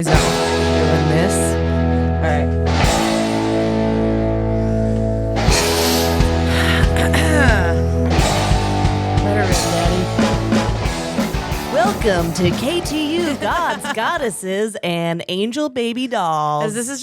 Doing this. All right. Let her in, Daddy. Welcome to KTU Gods, Goddesses, and Angel Baby Dolls. Is this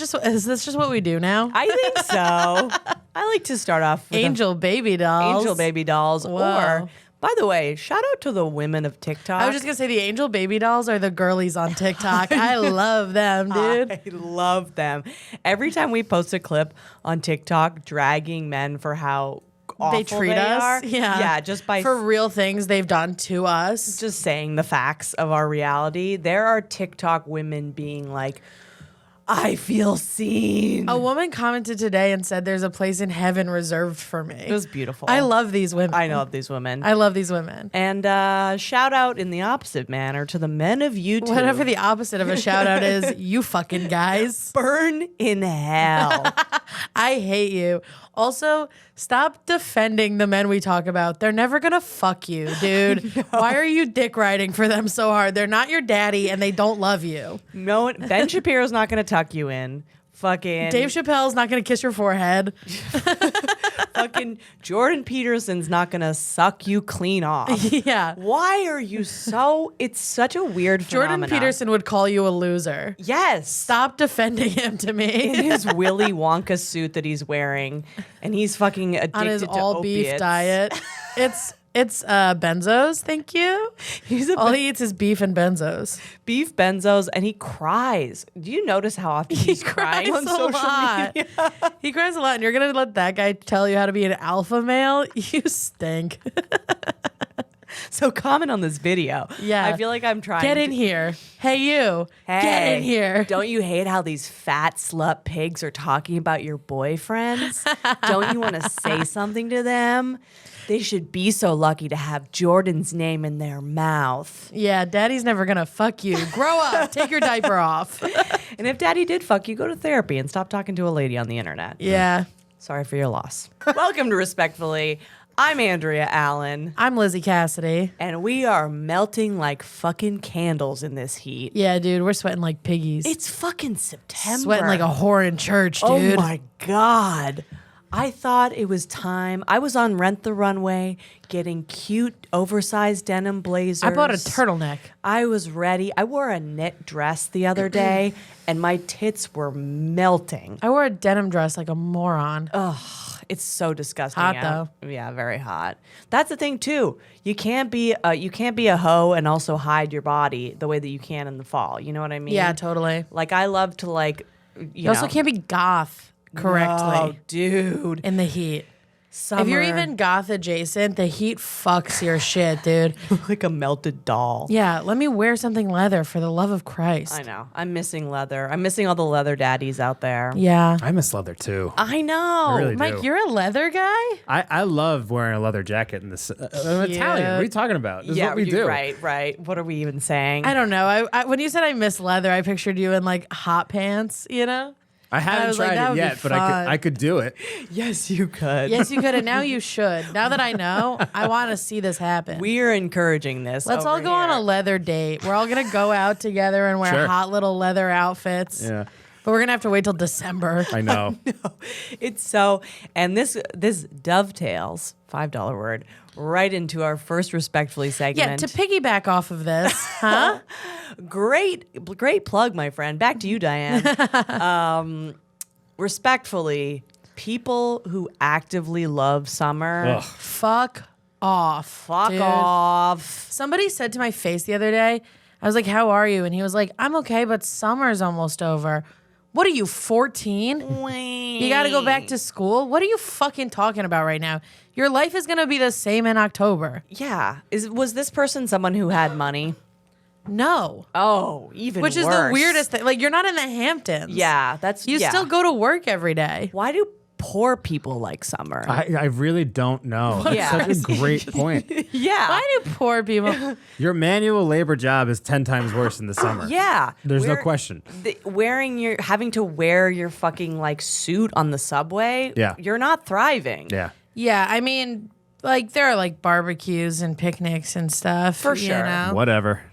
just what we do now? I think so. I like to start off with Angel baby dolls. Angel Baby Dolls. Whoa. Or, by the way, shout out to the women of TikTok. I was just gonna say the angel baby dolls are the girlies on TikTok. I love them, dude. I love them. Every time we post a clip on TikTok dragging men for how awful They treat they us. are. Yeah. Just by for real things they've done to us. just saying the facts of our reality. There are TikTok women being like, I feel seen. A woman commented today and said there's a place in heaven reserved for me. It was beautiful. I love these women. I know these women. I love these women. And shout out in the opposite manner to the men of YouTube. Whatever the opposite of a shout out is, you fucking guys. Burn in hell. I hate you. Also, stop defending the men we talk about. They're never gonna fuck you, dude. Why are you dick riding for them so hard? They're not your daddy and they don't love you. No, Ben Shapiro's not going to tuck you in. Fucking Dave Chappelle's not gonna kiss your forehead. fucking Jordan Peterson's not going to suck you clean off. Yeah. Why are you so? It's such a weird Jordan phenomenon. Peterson would call you a loser. Yes. Stop defending him to In me. his Willy Wonka suit that he's wearing, and he's fucking addicted On his to all beef opiates. diet. It's benzos, thank you. He's a All he eats is beef and benzos. beef benzos, and he cries. Do you notice how often he's crying on a social lot. media? He cries a lot, and you're gonna let that guy tell you how to be an alpha male? You stink. So comment on this video. Yeah. I feel like I'm trying. Get in here. Hey, you. Hey, Get in here. Don't you hate how these fat slut pigs are talking about your boyfriends? Don't you want to say something to them? They should be so lucky to have Jordan's name in their mouth. Yeah, daddy's never gonna fuck you. Grow up. Take your diaper off. And if daddy did fuck you, go to therapy and stop talking to a lady on the internet. Yeah. Sorry for your loss. Welcome to Respectfully. I'm Andrea Allen, I'm Lizzie Cassidy. and we are melting like fucking candles in this heat. Yeah, dude, we're sweating like piggies. It's fucking September. Sweating like a whore in church, dude. Oh my God. I thought it was time. I was on Rent the Runway getting cute, oversized denim blazers. I bought a turtleneck. I was ready. I wore a knit dress the other day, and my tits were melting. I wore a denim dress like a moron. It's so disgusting. Hot, out. Yeah, very hot. That's the thing too. You can't be a hoe and also hide your body the way that you can in the fall. You know what I mean? Yeah, totally. Like I love to like. You also can't be goth correctly Oh, dude. in the heat. Summer. If you're even goth adjacent, the heat fucks your shit, dude. like a melted doll. Yeah, let me wear something leather for the love of Christ. I know. I'm missing leather. I'm missing all the leather daddies out there. Yeah. I miss leather too. I know. I really Mike, do. you're a leather guy? I love wearing a leather jacket in this. I'm Italian. What are you talking about? This is what we you're do. Right. What are we even saying? I don't know. I when you said I miss leather, I pictured you in like hot pants, you know? I I haven't was like, that tried would it be yet, but fun. I could do it. Yes, you could. Yes, you could, and now you should. Now that I know, I want to see this happen. We're encouraging this. Let's all over go on a here. leather date. We're all gonna go out together and wear Sure. hot little leather outfits. Yeah, But we're gonna have to wait till December. I know. It's so, and this dovetails, $5 word, right into our first Respectfully Yeah, segment. to piggyback off of this, huh? Great plug, my friend. Back to you, Diane. Respectfully, people who actively love summer, Ugh. Fuck off. fuck dude. off. Somebody said to my face the other day, I was like, "How are you?" And he was like, "I'm okay, but summer's almost over." What are you, 14? You got to go back to school? What are you fucking talking about right now? Your life is going to be the same in October. Yeah. Was this person someone who had money? No. Oh, even Which is the worse. weirdest thing. Like, you're not in the Hamptons. Yeah, that's You yeah. still go to work every day. Why do poor people like summer? I really don't know. Yeah. It's such a great point. yeah. Why do poor people... Your manual labor job is 10 times worse in the summer. Yeah. There's no question. Having to wear your fucking like suit on the subway. Yeah. You're not thriving. Yeah. Yeah, I mean, like there are like barbecues and picnics and stuff. For you sure. know?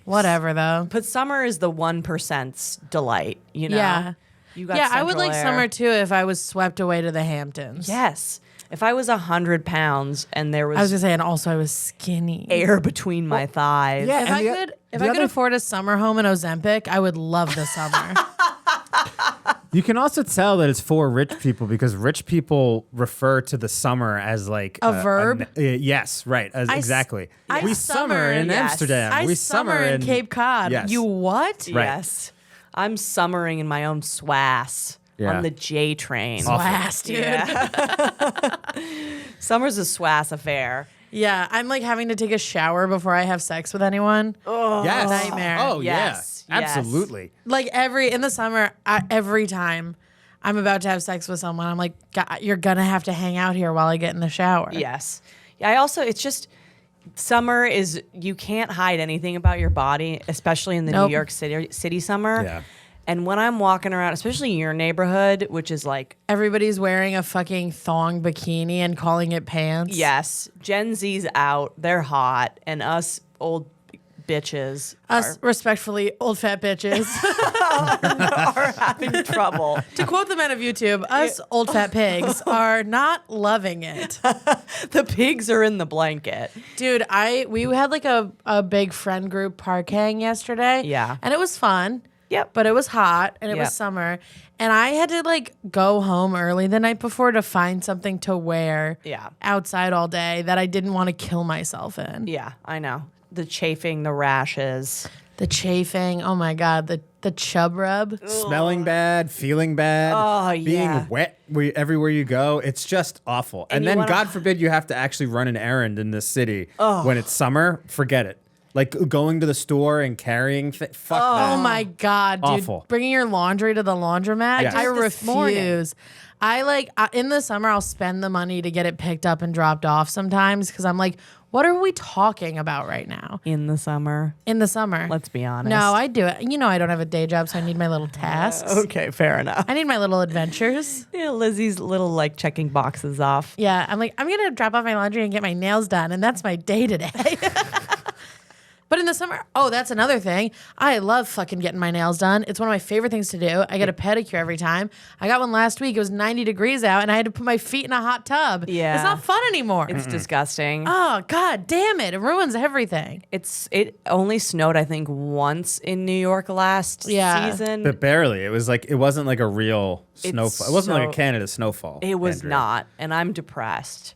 Whatever though. But summer is the 1%'s delight, you know? Yeah. You got Yeah, I would central like air. summer too if I was swept away to the Hamptons. Yes. If I was 100 pounds and there I was gonna say, and also I was skinny. air between my thighs. Yeah. If And I the- could, if the I could other- afford a summer home in Ozempic, I would love the summer. You can also tell that it's for rich people because rich people refer to the summer as like A verb? Yes, right. Exactly. I We summer, summer in yes. Amsterdam. I we summer in Cape Cod. Yes. You what? Right. Yes. I'm summering in my own swass Yeah. on the J train. Awful. Blast, dude. Yeah. Summer's a swass affair. Yeah, I'm like having to take a shower before I have sex with anyone. Yes. Nightmare. Oh Yes, yeah. yes. Absolutely. Like in the summer, every time I'm about to have sex with someone, I'm like, God, you're gonna have to hang out here while I get in the shower. Yes. Yeah, I also, it's just, summer is, you can't hide anything about your body, especially in the Nope. New York City summer. Yeah. And when I'm walking around, especially in your neighborhood, which is like, Everybody's wearing a fucking thong bikini and calling it pants. yes, Gen Z's out, they're hot, and us old bitches Us respectfully old fat bitches. are having trouble. To quote the men of YouTube, us old fat pigs are not loving it. The pigs are in the blanket. Dude, we had like a big friend group park hang yesterday. Yeah. And it was fun. Yep. But it was hot and it Yep. was summer. And I had to like go home early the night before to find something to wear Yeah. outside all day that I didn't want to kill myself in. Yeah, I know. The chafing, the rashes. The chafing, oh my God, the chub rub. Smelling bad, feeling bad, Oh, yeah. being wet everywhere you go. It's just awful. And you then, wanna- God forbid, you have to actually run an errand in this city when it's summer. Forget it. Like going to the store and carrying fuck that. Oh my God, dude. Awful. Bringing your laundry to the laundromat. Yes. I did this morning. refuse. In the summer, I'll spend the money to get it picked up and dropped off sometimes because I'm like, what are we talking about right now In the summer. in the summer? Let's be honest. No, I do it. You know, I don't have a day job, so I need my little tasks. Okay, fair enough. I need my little adventures. Yeah, Lizzie's little like checking boxes off. Yeah, I'm like, I'm going to drop off my laundry and get my nails done, and that's my day today. But in the summer, that's another thing. I love fucking getting my nails done. It's one of my favorite things to do. I get a pedicure every time. I got one last week. It was 90 degrees out, and I had to put my feet in a hot tub. Yeah. It's not fun anymore. It's disgusting. Oh, God damn it. It ruins everything. It only snowed, I think, once in New York last Yeah. season. But barely. It wasn't like a real snowfall. It wasn't like a so- Canada snowfall. It was Andrew. not, and I'm depressed.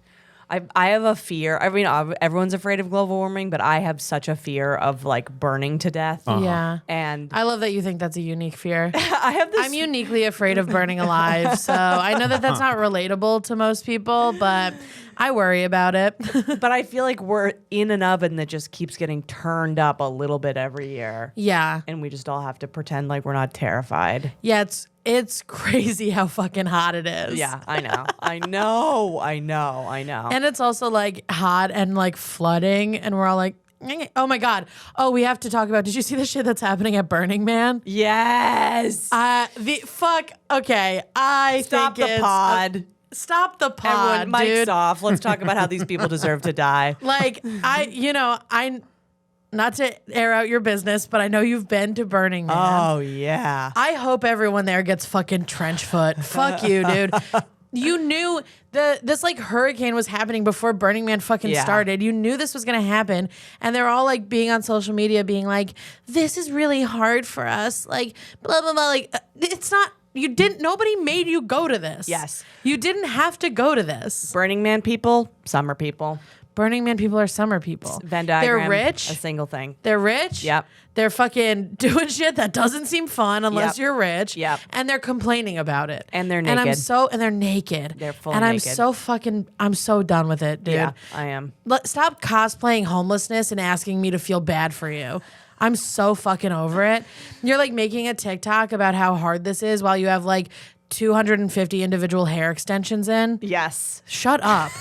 I have a fear. I mean, everyone's afraid of global warming, but I have such a fear of like burning to death. Yeah. And I love that you think that's a unique fear. I have this. I'm uniquely afraid of burning alive. So I know that that's not relatable to most people, but I worry about it. but I feel like we're in an oven that just keeps getting turned up a little bit every year, Yeah. and we just all have to pretend like we're not terrified. Yeah, it's crazy how fucking hot it is. Yeah, I know, I know, I know, I know. And it's also like hot and like flooding, and we're all like, oh my God. Oh, we have to talk about, did you see the shit that's happening at Burning Man? yes, Okay, I stop think the it's pod. stop the pod, Everyone, mic's dude. off. Let's talk about how these people deserve to die. Like, I not to air out your business, but I know you've been to Burning Man. Oh yeah. I hope everyone there gets fucking trench foot. Fuck you, dude. You knew this like hurricane was happening before Burning Man fucking Yeah. started. You knew this was gonna happen, and they're all like being on social media, being like, "This is really hard for us." Like blah blah blah. Like it's not. You didn't. Nobody made you go to this. Yes. You didn't have to go to this. Burning Man people, summer people. Burning Man people are summer people. Venn diagram. They're rich. A single thing. They're rich. Yep. They're fucking doing shit that doesn't seem fun unless Yep. you're rich. Yep. And they're complaining about it. And they're And naked. they're naked. They're fully And I'm naked. I'm so done with it, dude. Yeah, I am. Stop cosplaying homelessness and asking me to feel bad for you. I'm so fucking over it. You're like making a TikTok about how hard this is while you have like 250 individual hair extensions in. Yes. Shut up.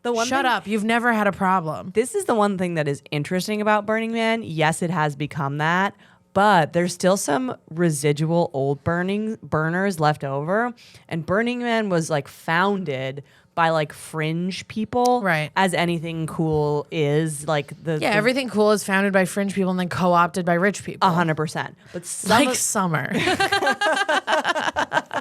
The one Shut thing- up. You've never had a problem. This is the one thing that is interesting about Burning Man. Yes, it has become that, but there's still some residual old burners left over. And Burning Man was like founded by like fringe people, Right. as anything cool is. Like Everything cool is founded by fringe people and then co-opted by rich people. 100%. But some Like of- summer.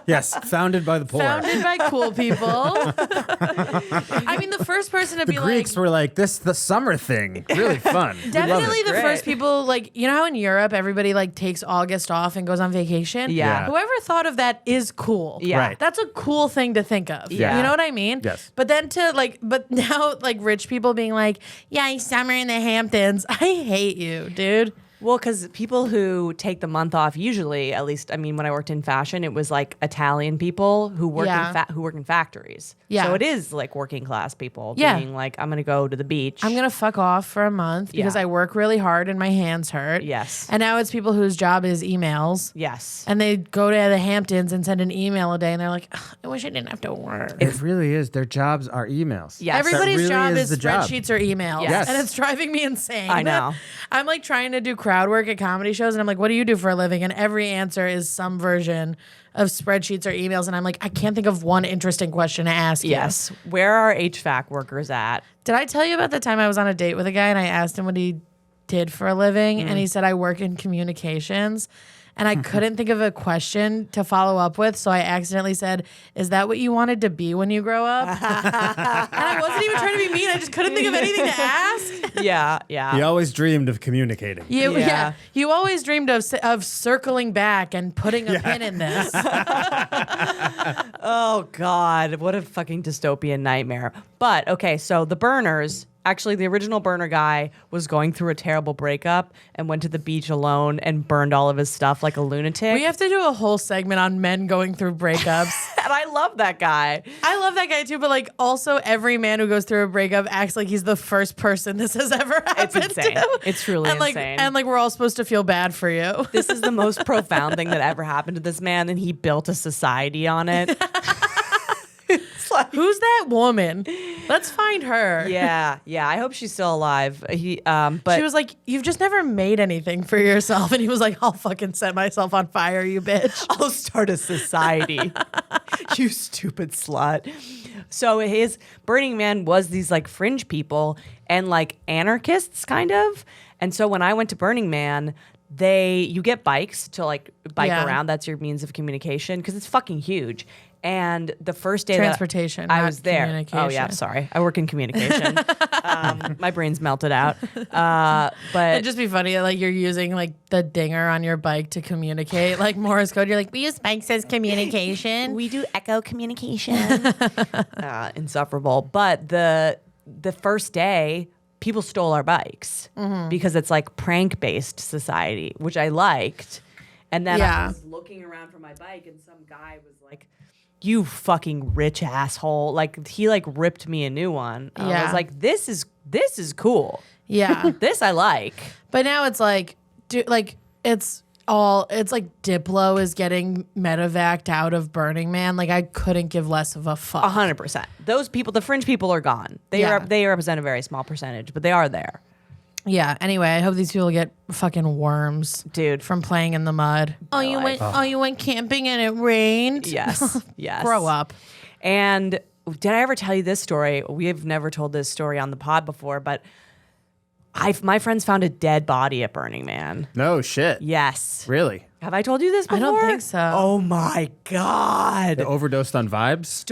Yes, founded by the poor. Founded by cool people. I mean, the first person to The be Greeks like, were like, the summer thing, really fun. We love definitely it. the Great. first people, like, you know how in Europe everybody like takes August off and goes on vacation? Yeah. Whoever thought of that is cool. Yeah. Right. That's a cool thing to think of. Yeah. You know what I mean? Yes. But then but now like rich people being like, yeah, summer in the Hamptons. I hate you, dude. Well, because people who take the month off usually, at least, I mean, when I worked in fashion, it was like Italian people who work who work in factories. Yeah. So it is like working class people Yeah. being like, I'm gonna go to the beach. I'm gonna fuck off for a month because Yeah. I work really hard and my hands hurt. Yes. And now it's people whose job is emails. Yes. And they go to the Hamptons and send an email a day and they're like, "Ugh, I wish I didn't have to work. It really is. Their jobs are emails. Yes. Everybody's That really job is is the job. spreadsheets or emails. Yes. And it's driving me insane. I know. I'm like trying to do crowd work at comedy shows and I'm like, what do you do for a living? And every answer is some version of spreadsheets or emails. And I'm like, I can't think of one interesting question to ask you. Yes. Where are HVAC workers at? Did I tell you about the time I was on a date with a guy and I asked him what he did for a living? And he said, I work in communications. And I couldn't think of a question to follow up with. So I accidentally said, is that what you wanted to be when you grow up? And I wasn't even trying to be mean. I just couldn't think of anything to ask. Yeah. Yeah. He always dreamed of communicating. Yeah. You always dreamed of circling back and putting a pin in this. Oh God, what a fucking dystopian nightmare. But okay, so the burners, actually the original burner guy was going through a terrible breakup and went to the beach alone and burned all of his stuff like a lunatic. We have to do a whole segment on men going through breakups. and I love that guy. I love that guy too, but like also every man who goes through a breakup acts like he's the first person this has ever happened insane. to. It's truly and like, insane. And like we're all supposed to feel bad for you. This is the most profound thing that ever happened to this man, and he built a society on it. It's like, Who's that woman? Let's find her. yeah. I hope she's still alive. But She was like, you've just never made anything for yourself. And he was like, I'll fucking set myself on fire, you bitch. I'll start a society. You stupid slut. So his Burning Man was these like fringe people and like anarchists kind of. And so when I went to Burning Man, you get bikes to like bike Yeah. around. That's your means of communication because it's fucking huge. And the first day Transportation, that I not was there, communication. oh yeah, sorry, I work in communication. My brain's melted out. But It'd just be funny, like you're using like the dinger on your bike to communicate, like Morse code. You're like, we use bikes as communication. we do echo communication. Insufferable. But the first day, people stole our bikes because it's like prank based society, which I liked. And then Yeah. I was looking around for my bike, and some guy was like, "You fucking rich asshole!" Like he like ripped me a new one. I Yeah. was like, "This is cool. Yeah. This I like." But now it's like, it's like Diplo is getting medevaced out of Burning Man. Like I couldn't give less of a fuck. 100%. Those people, the fringe people, are gone. They Yeah. they represent a very small percentage, but they are there. Yeah. Anyway, I hope these people get fucking worms, Dude. from playing in the mud. Oh, you life. went camping and it rained. Yes. Yes. Grow up. And did I ever tell you this story? We have never told this story on the pod before, but my friends found a dead body at Burning Man. No shit. Yes. Really? Have I told you this before? I don't think so. Oh my God. They overdosed on vibes?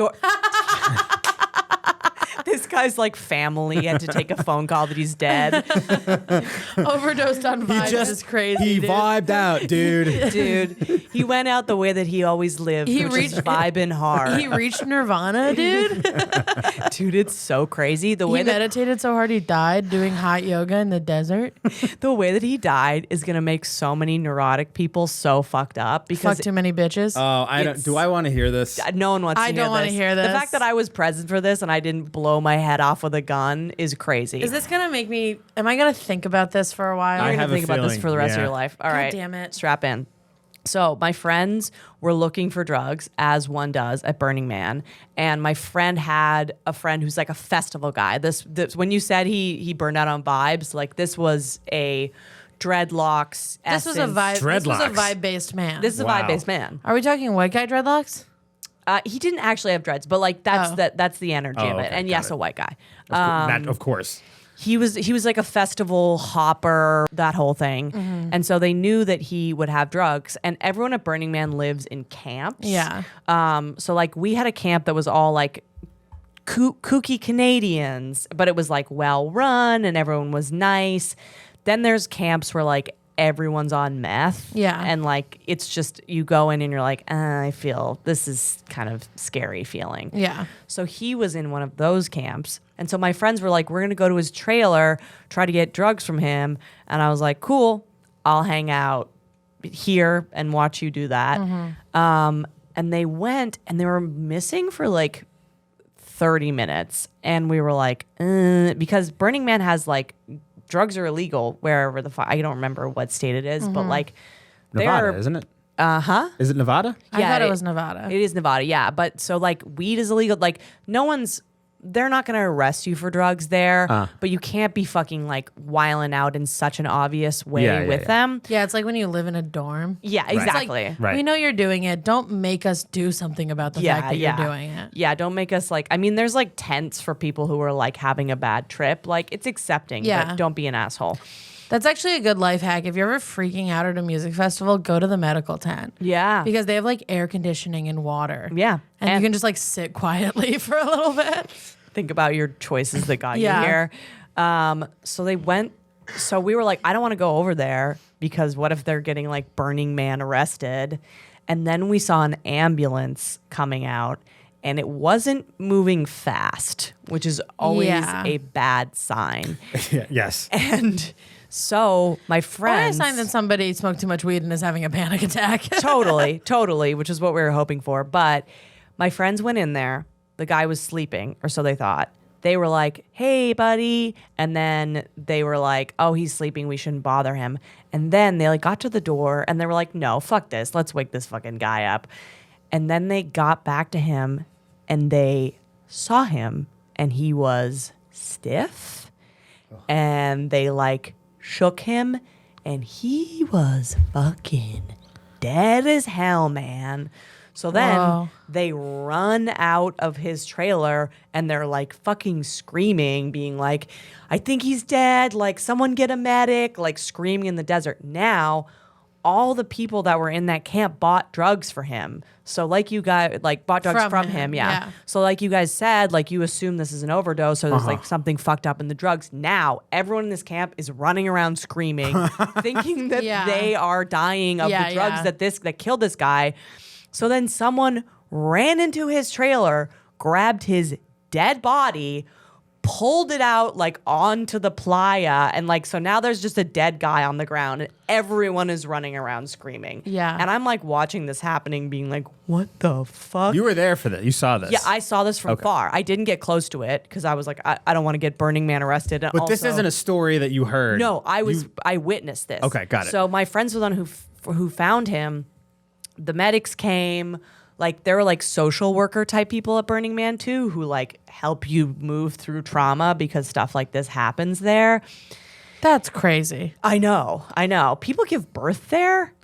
This guy's like family had to take a phone call that he's dead. Overdosed on vibes is crazy. dude. vibed out, dude. Dude, he went out the way that he always lived, He which is reached- vibing hard. He reached nirvana, dude. Dude, it's so crazy. The He way that meditated so hard he died doing hot yoga in the desert. he died is gonna make so many neurotic people so fucked up because Fuck too many bitches. Oh, I don't. Do I want to hear this? no one wants to I hear don't wanna this. hear The this. fact that I was present for this and I didn't blow my head off with a gun is crazy. Is this gonna make me? Am I gonna think about this for a while? I You're have gonna a think about this feeling, for the rest of yeah. your life. All God right. damn it. Strap in. So my friends were looking for drugs, as one does at Burning Man, and my friend had a friend who's like a festival guy. This when you said he burned out on vibes, like this was a dreadlocks. This was a essence. vibe. This was a Dreadlocks. vibe-based man. This is a Wow. vibe-based man. Are we talking white guy dreadlocks? He didn't actually have dreads, but like that's Oh. that's the energy Oh, of it. okay, And got yes, it. a white guy. Of course. He was like a festival hopper, that whole thing. Mm-hmm. And so they knew that he would have drugs. And everyone at Burning Man lives in camps. Yeah. So like we had a camp that was all like kooky Canadians, but it was like well run and everyone was nice. Then there's camps where like everyone's on meth. Yeah. And like it's just you go in and you're like, I feel this is kind of scary feeling. Yeah. So he was in one of those camps. And so my friends were like, we're going to go to his trailer, try to get drugs from him. And I was like, cool, I'll hang out here and watch you do that. And they went and they were missing for like 30 minutes. And we were like, because Burning Man has like drugs are illegal wherever I don't remember what state it is, but like Nevada, they're, isn't it? Is it Nevada? I thought it was Nevada. It is Nevada, yeah. But so like weed is illegal. Like they're not going to arrest you for drugs there, but you can't be fucking like wiling out in such an obvious way with them. Yeah, it's like when you live in a dorm. Yeah, It's like, exactly. Right. we know you're doing it. Don't make us do something about the fact that you're doing it. Yeah, don't make us like, I mean, there's like tents for people who are like having a bad trip. Like it's accepting, Yeah. but don't be an asshole. That's actually a good life hack. If you're ever freaking out at a music festival, go to the medical tent. Yeah. Because they have like air conditioning and water. Yeah. And you can just like sit quietly for a little bit. Think about your choices that got Yeah. you here. So they went. So we were like, I don't want to go over there because what if they're getting like Burning Man arrested? And then we saw an ambulance coming out and it wasn't moving fast, which is always Yeah. a bad sign. Yes. And so my Or a friends. sign that somebody smoked too much weed and is having a panic attack. totally, which is what we were hoping for. But my friends went in there. The guy was sleeping, or so they thought. They were like, hey, buddy. And then they were like, oh, he's sleeping. We shouldn't bother him. And then they like got to the door and they were like, no, fuck this. Let's wake this fucking guy up. And then they got back to him and they saw him and he was stiff. And they like shook him and he was fucking dead as hell, man. So then Whoa. they run out of his trailer and they're like fucking screaming, being like, I think he's dead. Like, someone get a medic, like screaming in the desert. Now, all the people that were in that camp bought drugs for him. So like you guys, like bought drugs from him. Yeah. So like you guys said, like you assume this is an overdose or there's like something fucked up in the drugs. Now, everyone in this camp is running around screaming, thinking that Yeah. they are dying of Yeah, the drugs yeah. that killed this guy. So then someone ran into his trailer, grabbed his dead body, pulled it out like onto the playa, and like so now there's just a dead guy on the ground and everyone is running around screaming. Yeah. And I'm like watching this happening, being like, what the fuck? You were there for that. You saw this. Yeah, I saw this from far. I didn't get close to it because I was like, I don't want to get Burning Man arrested. And But this also- isn't a story that you heard. No, I witnessed this. Okay, got it. So my friends were the one who found him. The medics came. Like there were like social worker type people at Burning Man too, who like help you move through trauma because stuff like this happens there. That's crazy. I know. People give birth there.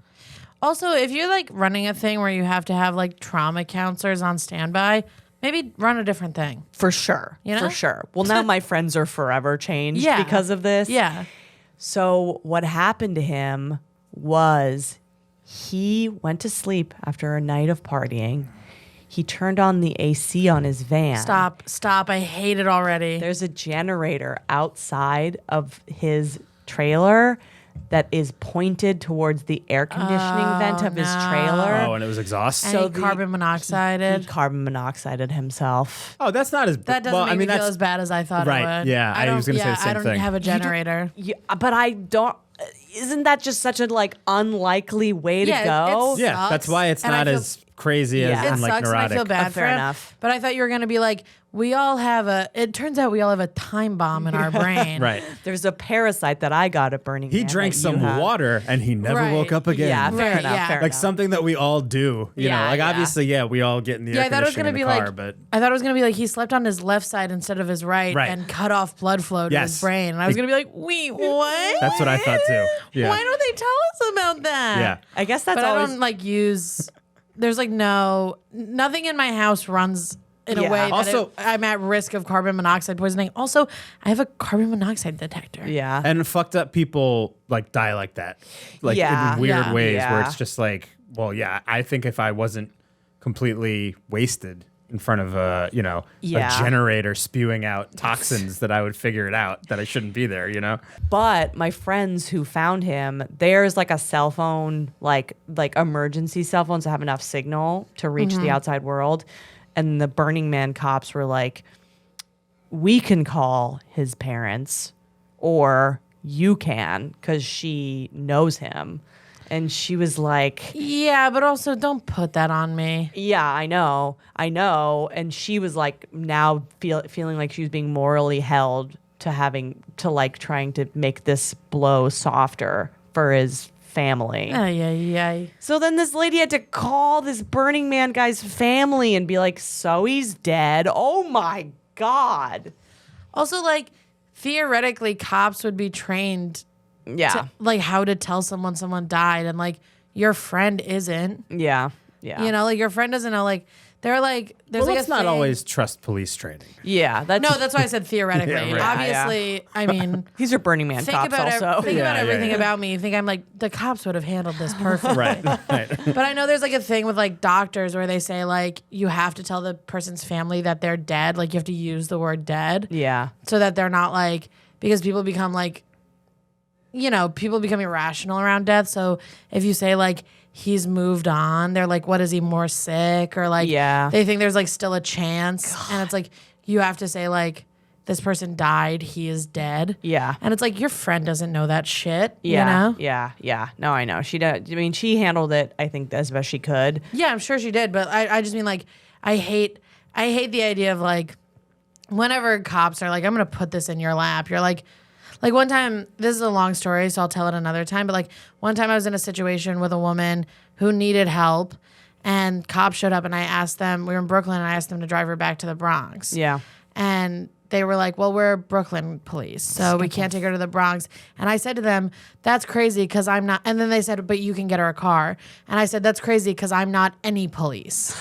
Also, if you're like running a thing where you have to have like trauma counselors on standby, maybe run a different thing. For sure. You know? For sure. Well, now my friends are forever changed Yeah. because of this. Yeah. So what happened to him was he went to sleep after a night of partying. He turned on the AC on his van. Stop. I hate it already. There's a generator outside of his trailer that is pointed towards the air conditioning vent of his trailer. Oh, and it was exhaust. And So he carbon monoxided. He carbon monoxided himself. Oh, that's not as That doesn't well. make I mean, me feel that's as bad as I thought right, it would. yeah, I was gonna say the same I don't thing. have a generator. Yeah, but I don't. Isn't that just such a like unlikely way to Yeah, go? it's- yeah. That's sucks. why it's And I not feel- as crazy as Yeah. and It like sucks and I neurotic. feel bad Fair for him. enough. But I thought you were gonna be like, it turns out we all have a time bomb in our brain. Right. There's a parasite that I got at Burning He Man drank that you some had. water and he never Right. woke up again. Yeah, fair Right, enough. yeah. Fair Like enough. something that we all do, you know. Yeah, Like yeah. obviously, yeah, we all get in the Yeah, air I thought it was conditioning gonna in be the car, like but I thought it was gonna be like he slept on his left side instead of his right, Right. and cut off blood flow to his Yes. brain. And I was gonna be like, wait, what? that's what I thought too. Yeah. Why don't they tell us about that? Yeah. I guess that's But always. I don't like use. There's like nothing in my house runs in a Yeah. way that Also- I'm at risk of carbon monoxide poisoning. Also, I have a carbon monoxide detector. Yeah. And fucked up people like die like that, like Yeah. in weird Yeah. ways where Yeah. it's just like, well, yeah, I think if I wasn't completely wasted in front of a Yeah. generator spewing out toxins, that I would figure it out that I shouldn't be there. But my friends who found him, there's like a cell phone, like emergency cell phones that have enough signal to reach the outside world. And the Burning Man cops were like, we can call his parents or you can because she knows him. And she was like, Yeah, but also don't put that on me. yeah, I know. And she was like now feeling like she was being morally held to like trying to make this blow softer for his family. Yeah. So then this lady had to call this Burning Man guy's family and be like, so he's dead. Oh my God. Also, like theoretically, cops would be trained Yeah. to, like how to tell someone died, and like your friend isn't. Yeah. Yeah. You know, like your friend doesn't know. Like they're like, there's Well, like let's a not thing- always trust police training. Yeah. No, that's why I said theoretically. Yeah, right. Obviously, I mean, these are Burning Man think cops about also. think about Yeah, everything yeah. about me. You think I'm like the cops would have handled this perfectly. Right. But I know there's like a thing with like doctors where they say like you have to tell the person's family that they're dead. Like you have to use the word dead Yeah. so that they're not like, because people become like, people become irrational around death. So if you say like he's moved on, they're like, what is he, more sick? Or like, Yeah. they think there's like still a chance. And it's like, you have to say like, this person died, he is dead. Yeah. And it's like, your friend doesn't know that shit. Yeah. You know? Yeah. No, I know. She did. I mean, she handled it, I think, as best she could. Yeah, I'm sure she did. But I just mean like, I hate the idea of like, whenever cops are like, I'm going to put this in your lap, you're like one time, this is a long story, so I'll tell it another time. But like one time I was in a situation with a woman who needed help, and cops showed up, and I asked them, we were in Brooklyn, and I asked them to drive her back to the Bronx. Yeah. And they were like, well, we're Brooklyn police, so we can't take her to the Bronx. And I said to them, that's crazy because I'm not. And then they said, but you can get her a car. And I said, that's crazy because I'm not any police.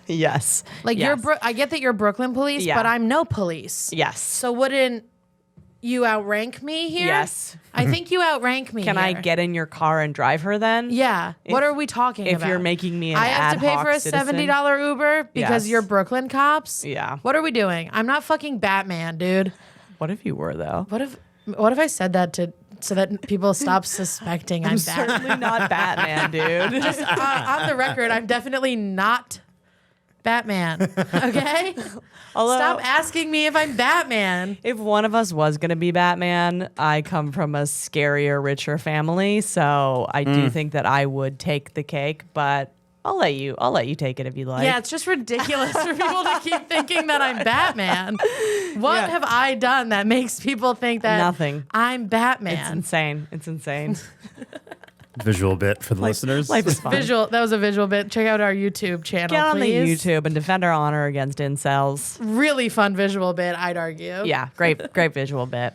Yes. Like yes. I get that you're Brooklyn police, Yeah. but I'm no police. Yes. So wouldn't you outrank me here? Yes. I think you outrank me. Can I here. get in your car and drive her then? Yeah. What are we talking if about? you're making me an I have to ad pay hoc for a citizen? $70 Uber because Yes. you're Brooklyn cops. Yeah. What are we doing? I'm not fucking Batman, dude. What if you were, though? What if I said that so that people stop suspecting I'm Batman? Certainly not Batman, dude. On the record, I'm definitely not Batman. Okay? Although, Stop asking me if I'm Batman. if one of us was going to be Batman, I come from a scarier, richer family, so I do think that I would take the cake, but I'll let you take it if you like. Yeah, it's just ridiculous for people to keep thinking that I'm Batman. What Yeah. have I done that makes people think that Nothing. I'm It's Batman? insane. It's insane. Visual bit for the listeners. Life is fun. That was a visual bit. Check out our YouTube channel, Get on please. the YouTube and defend our honor against incels. Really fun visual bit, I'd argue. Yeah, great visual bit.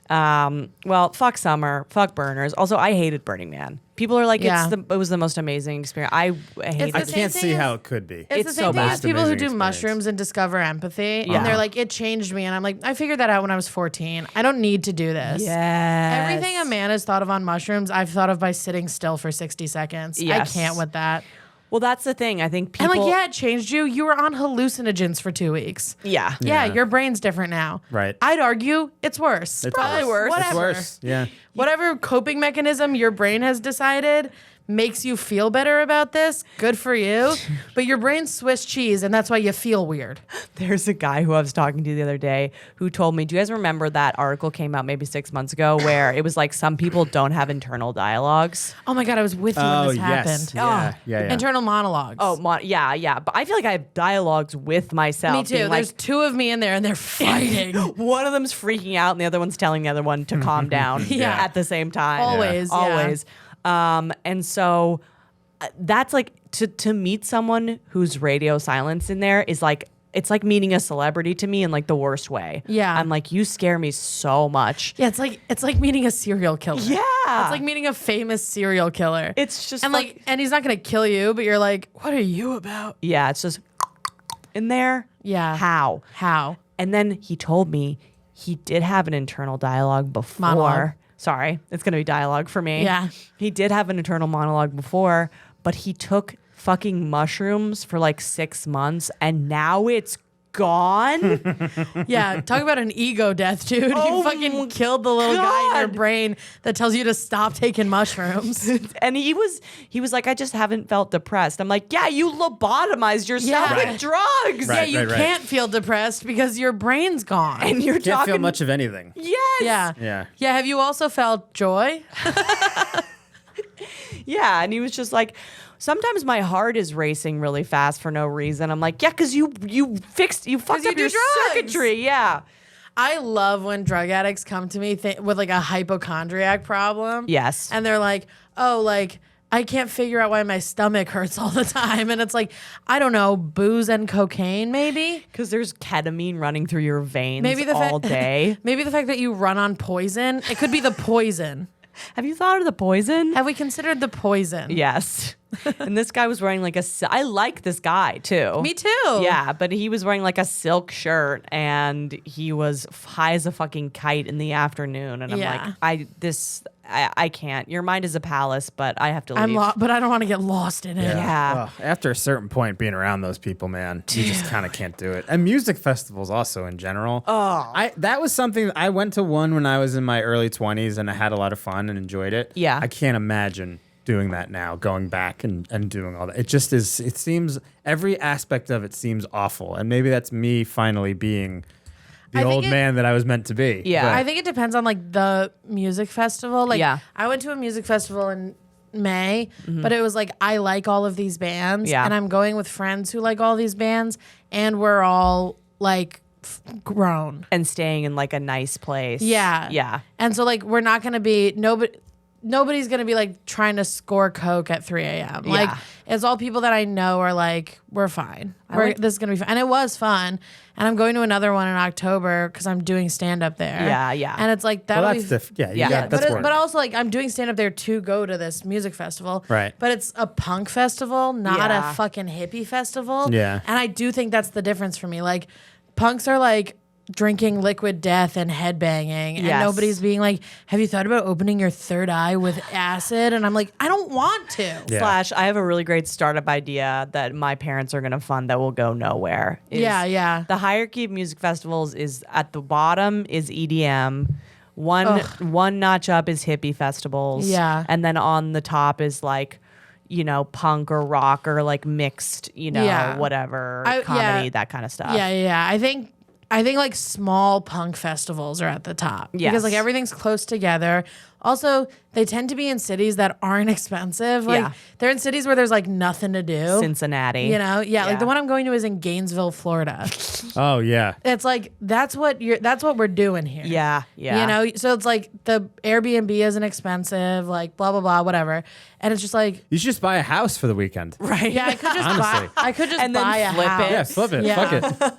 Well, fuck summer, fuck burners. Also, I hated Burning Man. People are like, Yeah. it was the most amazing experience. I hate It's I the same can't thing see as- how it could be. It's the It's same so thing bad. as people who Amazing do experience. mushrooms and discover empathy. Yeah. And they're like, it changed me. And I'm like, I figured that out when I was 14. I don't need to do this. Yes. Everything a man has thought of on mushrooms, I've thought of by sitting still for 60 seconds. Yes. I can't with that. Well, that's the thing. I think people. And like, yeah, it changed you. You were on hallucinogens for 2 weeks. Yeah. Yeah, Yeah. your brain's different now. Right. I'd argue it's worse. It's Probably worse. It's Whatever. worse. Yeah. whatever coping mechanism your brain has decided makes you feel better about this, good for you. But your brain's Swiss cheese, and that's why you feel weird. There's a guy who I was talking to the other day who told me, do you guys remember that article came out maybe 6 months ago where it was like some people don't have internal dialogues? Oh my God, I was with you when this happened. Yeah. Internal monologues. Yeah. But I feel like I have dialogues with myself. Me too. being There's like, two of me in there and they're fighting. one of them's freaking out and the other one's telling the other one to calm down at the same time. Always. Always. And so that's like to meet someone whose radio silence in there is like, it's like meeting a celebrity to me in like the worst way. Yeah. I'm like, you scare me so much. Yeah, it's like meeting a serial killer. Yeah. It's like meeting a famous serial killer. It's just and and he's not gonna kill you, but you're like, what are you about? yeah, it's just in there. Yeah. How? And then he told me he did have an internal dialogue before. Monologue. Sorry, it's going to be dialogue for me. Yeah. He did have an internal monologue before, but he took fucking mushrooms for like 6 months and now it's gone. Yeah, talk about an ego death, dude. Oh You fucking killed the little guy in your God. brain that tells you to stop taking mushrooms. And he was like, I just haven't felt depressed. I'm like, yeah, you lobotomized yourself Yeah. with Right. drugs. Yeah, you right. can't feel depressed because your brain's gone. And you're Can't talking feel much of anything. Yes. yeah. Yeah. Yeah, have you also felt joy? Yeah, and he was just like, sometimes my heart is racing really fast for no reason. I'm like, yeah, because you fucked you up do your drugs. circuitry. Yeah. I love when drug addicts come to me with like a hypochondriac problem. Yes. And they're like, oh, like, I can't figure out why my stomach hurts all the time. And it's like, I don't know, booze and cocaine, maybe? Because there's ketamine running through your veins Maybe the all day. Maybe the fact that you run on poison. It could be the poison. Have you thought of the poison? Have we considered the poison? Yes. And this guy was wearing like I like this guy too. Me too. Yeah, but he was wearing like a silk shirt and he was high as a fucking kite in the afternoon. And I'm Yeah. like, I can't. Your mind is a palace, but I have to leave. But I don't want to get lost in it. Yeah. Oh, after a certain point, being around those people, man, you just kind of can't do it. And music festivals also in general. That was something I went to one when I was in my early 20s and I had a lot of fun and enjoyed it. Yeah. I can't imagine doing that now, going back and doing all that. It just is, it seems, every aspect of it seems awful. And maybe that's me finally being the I think old man that I was meant to be. Yeah. But- I think it depends on like the music festival. Like, Yeah. I went to a music festival in May, but it was like, I like all of these bands. Yeah. And I'm going with friends who like all these bands. And we're all like grown. And staying in like a nice place. Yeah. Yeah. And so like, we're not going to be, nobody's going to be like trying to score Coke at 3 a.m. Like, Yeah. it's all people that I know are like, we're fine. like- This is going to be fun. And it was fun. And I'm going to another one in October because I'm doing stand up there. Yeah, yeah. And it's like, well, that'll that's be different. Yeah, Yeah. yeah, that's work. but also like I'm doing stand up there to go to this music festival. Right. But it's a punk festival, not Yeah. a fucking hippie festival. Yeah. And I do think that's the difference for me. Like punks are like drinking liquid death and headbanging and Yes. nobody's being like, have you thought about opening your third eye with acid? And I'm like, I don't want to. Yeah. / I have a really great startup idea that my parents are going to fund that will go nowhere. Yeah. The hierarchy of music festivals is at the bottom is EDM. One notch up is hippie festivals. Yeah. And then on the top is like, punk or rock or like mixed, Yeah. whatever, I- comedy, yeah. that kind of stuff. Yeah. I think like small punk festivals are at the top Yes. because like everything's close together. Also, they tend to be in cities that aren't expensive. Like Yeah. they're in cities where there's like nothing to do. Cincinnati. Yeah, like the Yeah. one I'm going to is in Gainesville, Florida. Oh, yeah. It's like that's what we're doing here. Yeah. Yeah. So it's like the Airbnb isn't expensive, like blah blah blah, whatever. And it's just like, You should just buy a house for the weekend. Right. yeah, I could just Honestly. and then buy a flip it. house. Yeah, flip it. Yeah. Fuck it.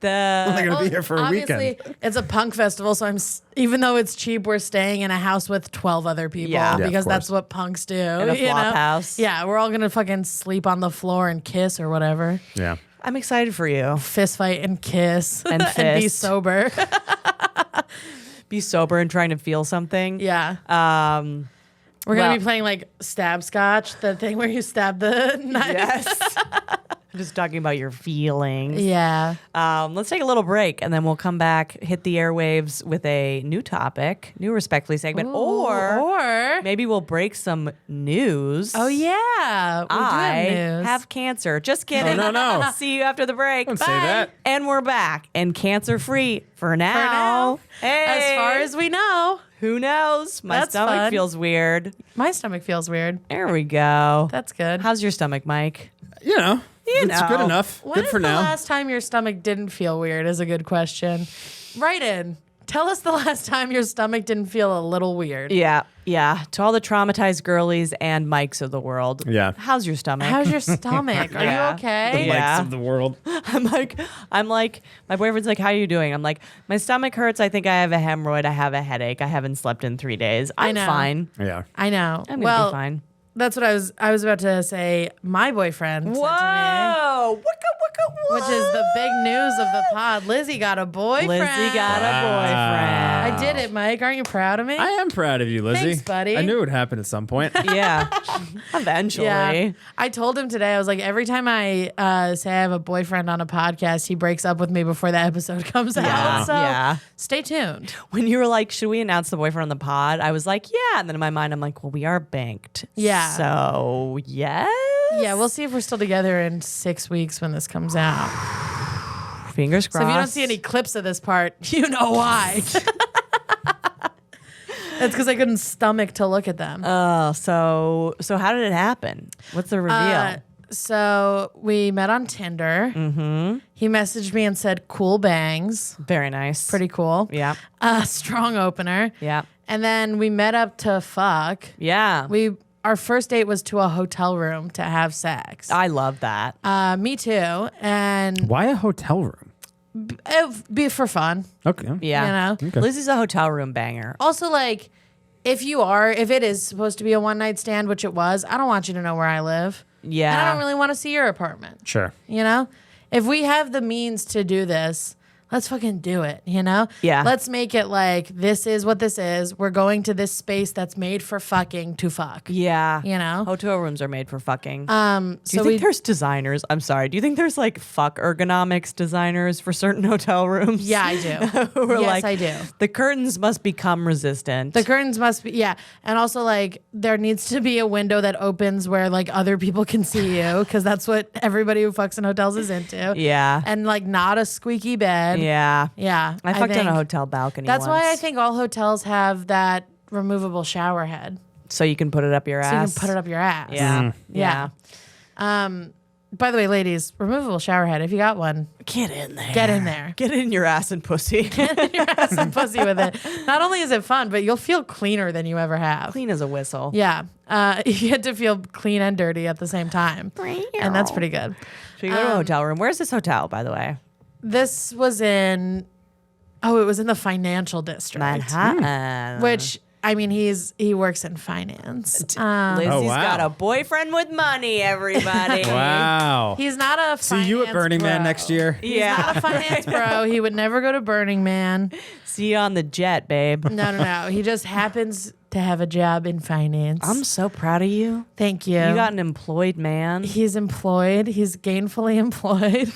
The I'm going to be here for a Obviously, weekend. it's a punk festival, so even though it's cheap, we're staying in a house with 12 other people Yeah. Yeah, of because that's course. what punks do. In a flop house. Yeah, we're all gonna fucking sleep on the floor and kiss or whatever. Yeah. I'm excited for you. Fist fight and kiss And and be fist. sober. Be sober and trying to feel something. Yeah. We're gonna well- be playing like stab scotch, the thing where you stab the knife. Yes. Just talking about your feelings. Yeah. Let's take a little break and then we'll come back, hit the airwaves with a new topic, new Respectfully segment, or maybe we'll break some news. Oh yeah, we do I have news. have cancer. Just kidding. No. See you after the break. Don't Bye. say that. And we're back and cancer free for now. Hey. As far as we know, who knows? My That's stomach fun. feels weird. my stomach feels weird. There we go. That's good. How's your stomach, Mike? It's good know. enough. When Good is for the now. last time your stomach didn't feel weird is a good question. Write in. Tell us the last time your stomach didn't feel a little weird. Yeah. To all the traumatized girlies and Mikes of the world. Yeah. How's your stomach? How's your stomach? Are Yeah. you okay? Yeah. Likes of the world. I'm like, my boyfriend's like, how are you doing? I'm like, my stomach hurts. I think I have a hemorrhoid. I have a headache. I haven't slept in 3 days. I'm know. fine. Yeah. I know. I'm gonna be fine. That's what I was about to say. My boyfriend said to me, Whoa! which is the big news of the pod. Lizzie got a boyfriend. Lizzie got a boyfriend. I did it, Mike. Aren't you proud of me? I am proud of you, Lizzie. Thanks, buddy. I knew it would happen at some point. Yeah. Eventually. Yeah. I told him today, I was like, every time I say I have a boyfriend on a podcast, he breaks up with me before the episode comes out. So Yeah. stay tuned. When you were like, should we announce the boyfriend on the pod? I was like, yeah. And then in my mind, I'm like, well, we are banked. Yeah. So, yes. Yeah, we'll see if we're still together in 6 weeks when this comes out. Fingers crossed. So if you don't see any clips of this part, you know why. That's because I couldn't stomach to look at them. Oh, so how did it happen? What's the reveal? So we met on Tinder. Mm-hmm. He messaged me and said, cool bangs. Very nice. Pretty cool. Yeah. Strong opener. Yeah. And then we met up to fuck. Yeah. Our first date was to a hotel room to have sex. I love that. Me too. And Why a hotel room? it'd be for fun. Okay. Yeah. You know? Okay. Lizzie's a hotel room banger. Also, like, if it is supposed to be a one night stand, which it was, I don't want you to know where I live. Yeah. And I don't really want to see your apartment. Sure. You know? If we have the means to do this, let's fucking do it, you know? Yeah. Let's make it like, this is what this is. We're going to this space that's made for fucking to fuck. Yeah. You know? Hotel rooms are made for fucking. Do So you think there's designers? I'm sorry. Do you think there's like fuck ergonomics designers for certain hotel rooms? Yeah, I do. Who are Yes, like, I do. The curtains must become resistant. The curtains must be, yeah. And also, like, there needs to be a window that opens where, like, other people can see you, because that's what everybody who fucks in hotels is into. Yeah. And, like, not a squeaky bed. Yeah. Yeah. I fucked on think a hotel balcony That's once. why I think all hotels have that removable shower head. So you can put it up your So you ass. can put it up your ass. Yeah. Yeah. By the way, ladies, removable shower head, if you got one, Get in there. get in there. Get in your ass and pussy. Your ass and pussy with it. Not only is it fun, but you'll feel cleaner than you ever have. Clean as a whistle. Yeah. You get to feel clean and dirty at the same time. And that's pretty good. So you go to a hotel room. Where's this hotel, by the way? This was it was in the financial district. Manhattan. Which, I mean, he works in finance. Lizzie's Oh, wow. got a boyfriend with money, everybody. Wow. He's not a See you at finance Burning Man bro. next year. He's not a finance bro. He would never go to Burning Man. See you on the jet, babe. No. He just happens to have a job in finance. I'm so proud of you. Thank you. You got an employed man. He's employed. He's gainfully employed.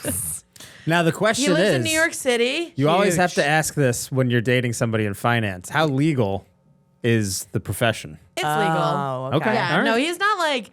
Now the He question lives is, in New York City. you always have Huge. to ask this when you're dating somebody in finance. How legal is the profession? It's legal. Oh, okay. Okay. Yeah, All right. no, he's not like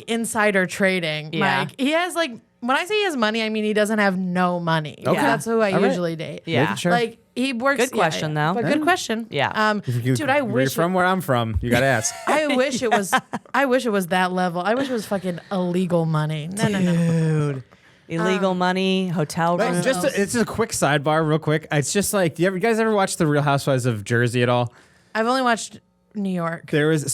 insider trading. Yeah. Like he has like when I say he has money, I mean he doesn't have no money. Okay. That's who I All right. usually date. Yeah. Making sure. Like he works. Good question, though. But good question. Yeah. Dude, I Where you're wish. from where I'm from. You got to ask. I wish it was. I wish it was that level. I wish it was fucking illegal money. No. Dude. Illegal money, hotel But room. it's a quick sidebar, real quick. It's just like, you guys ever watch The Real Housewives of Jersey at all? I've only watched New York. There is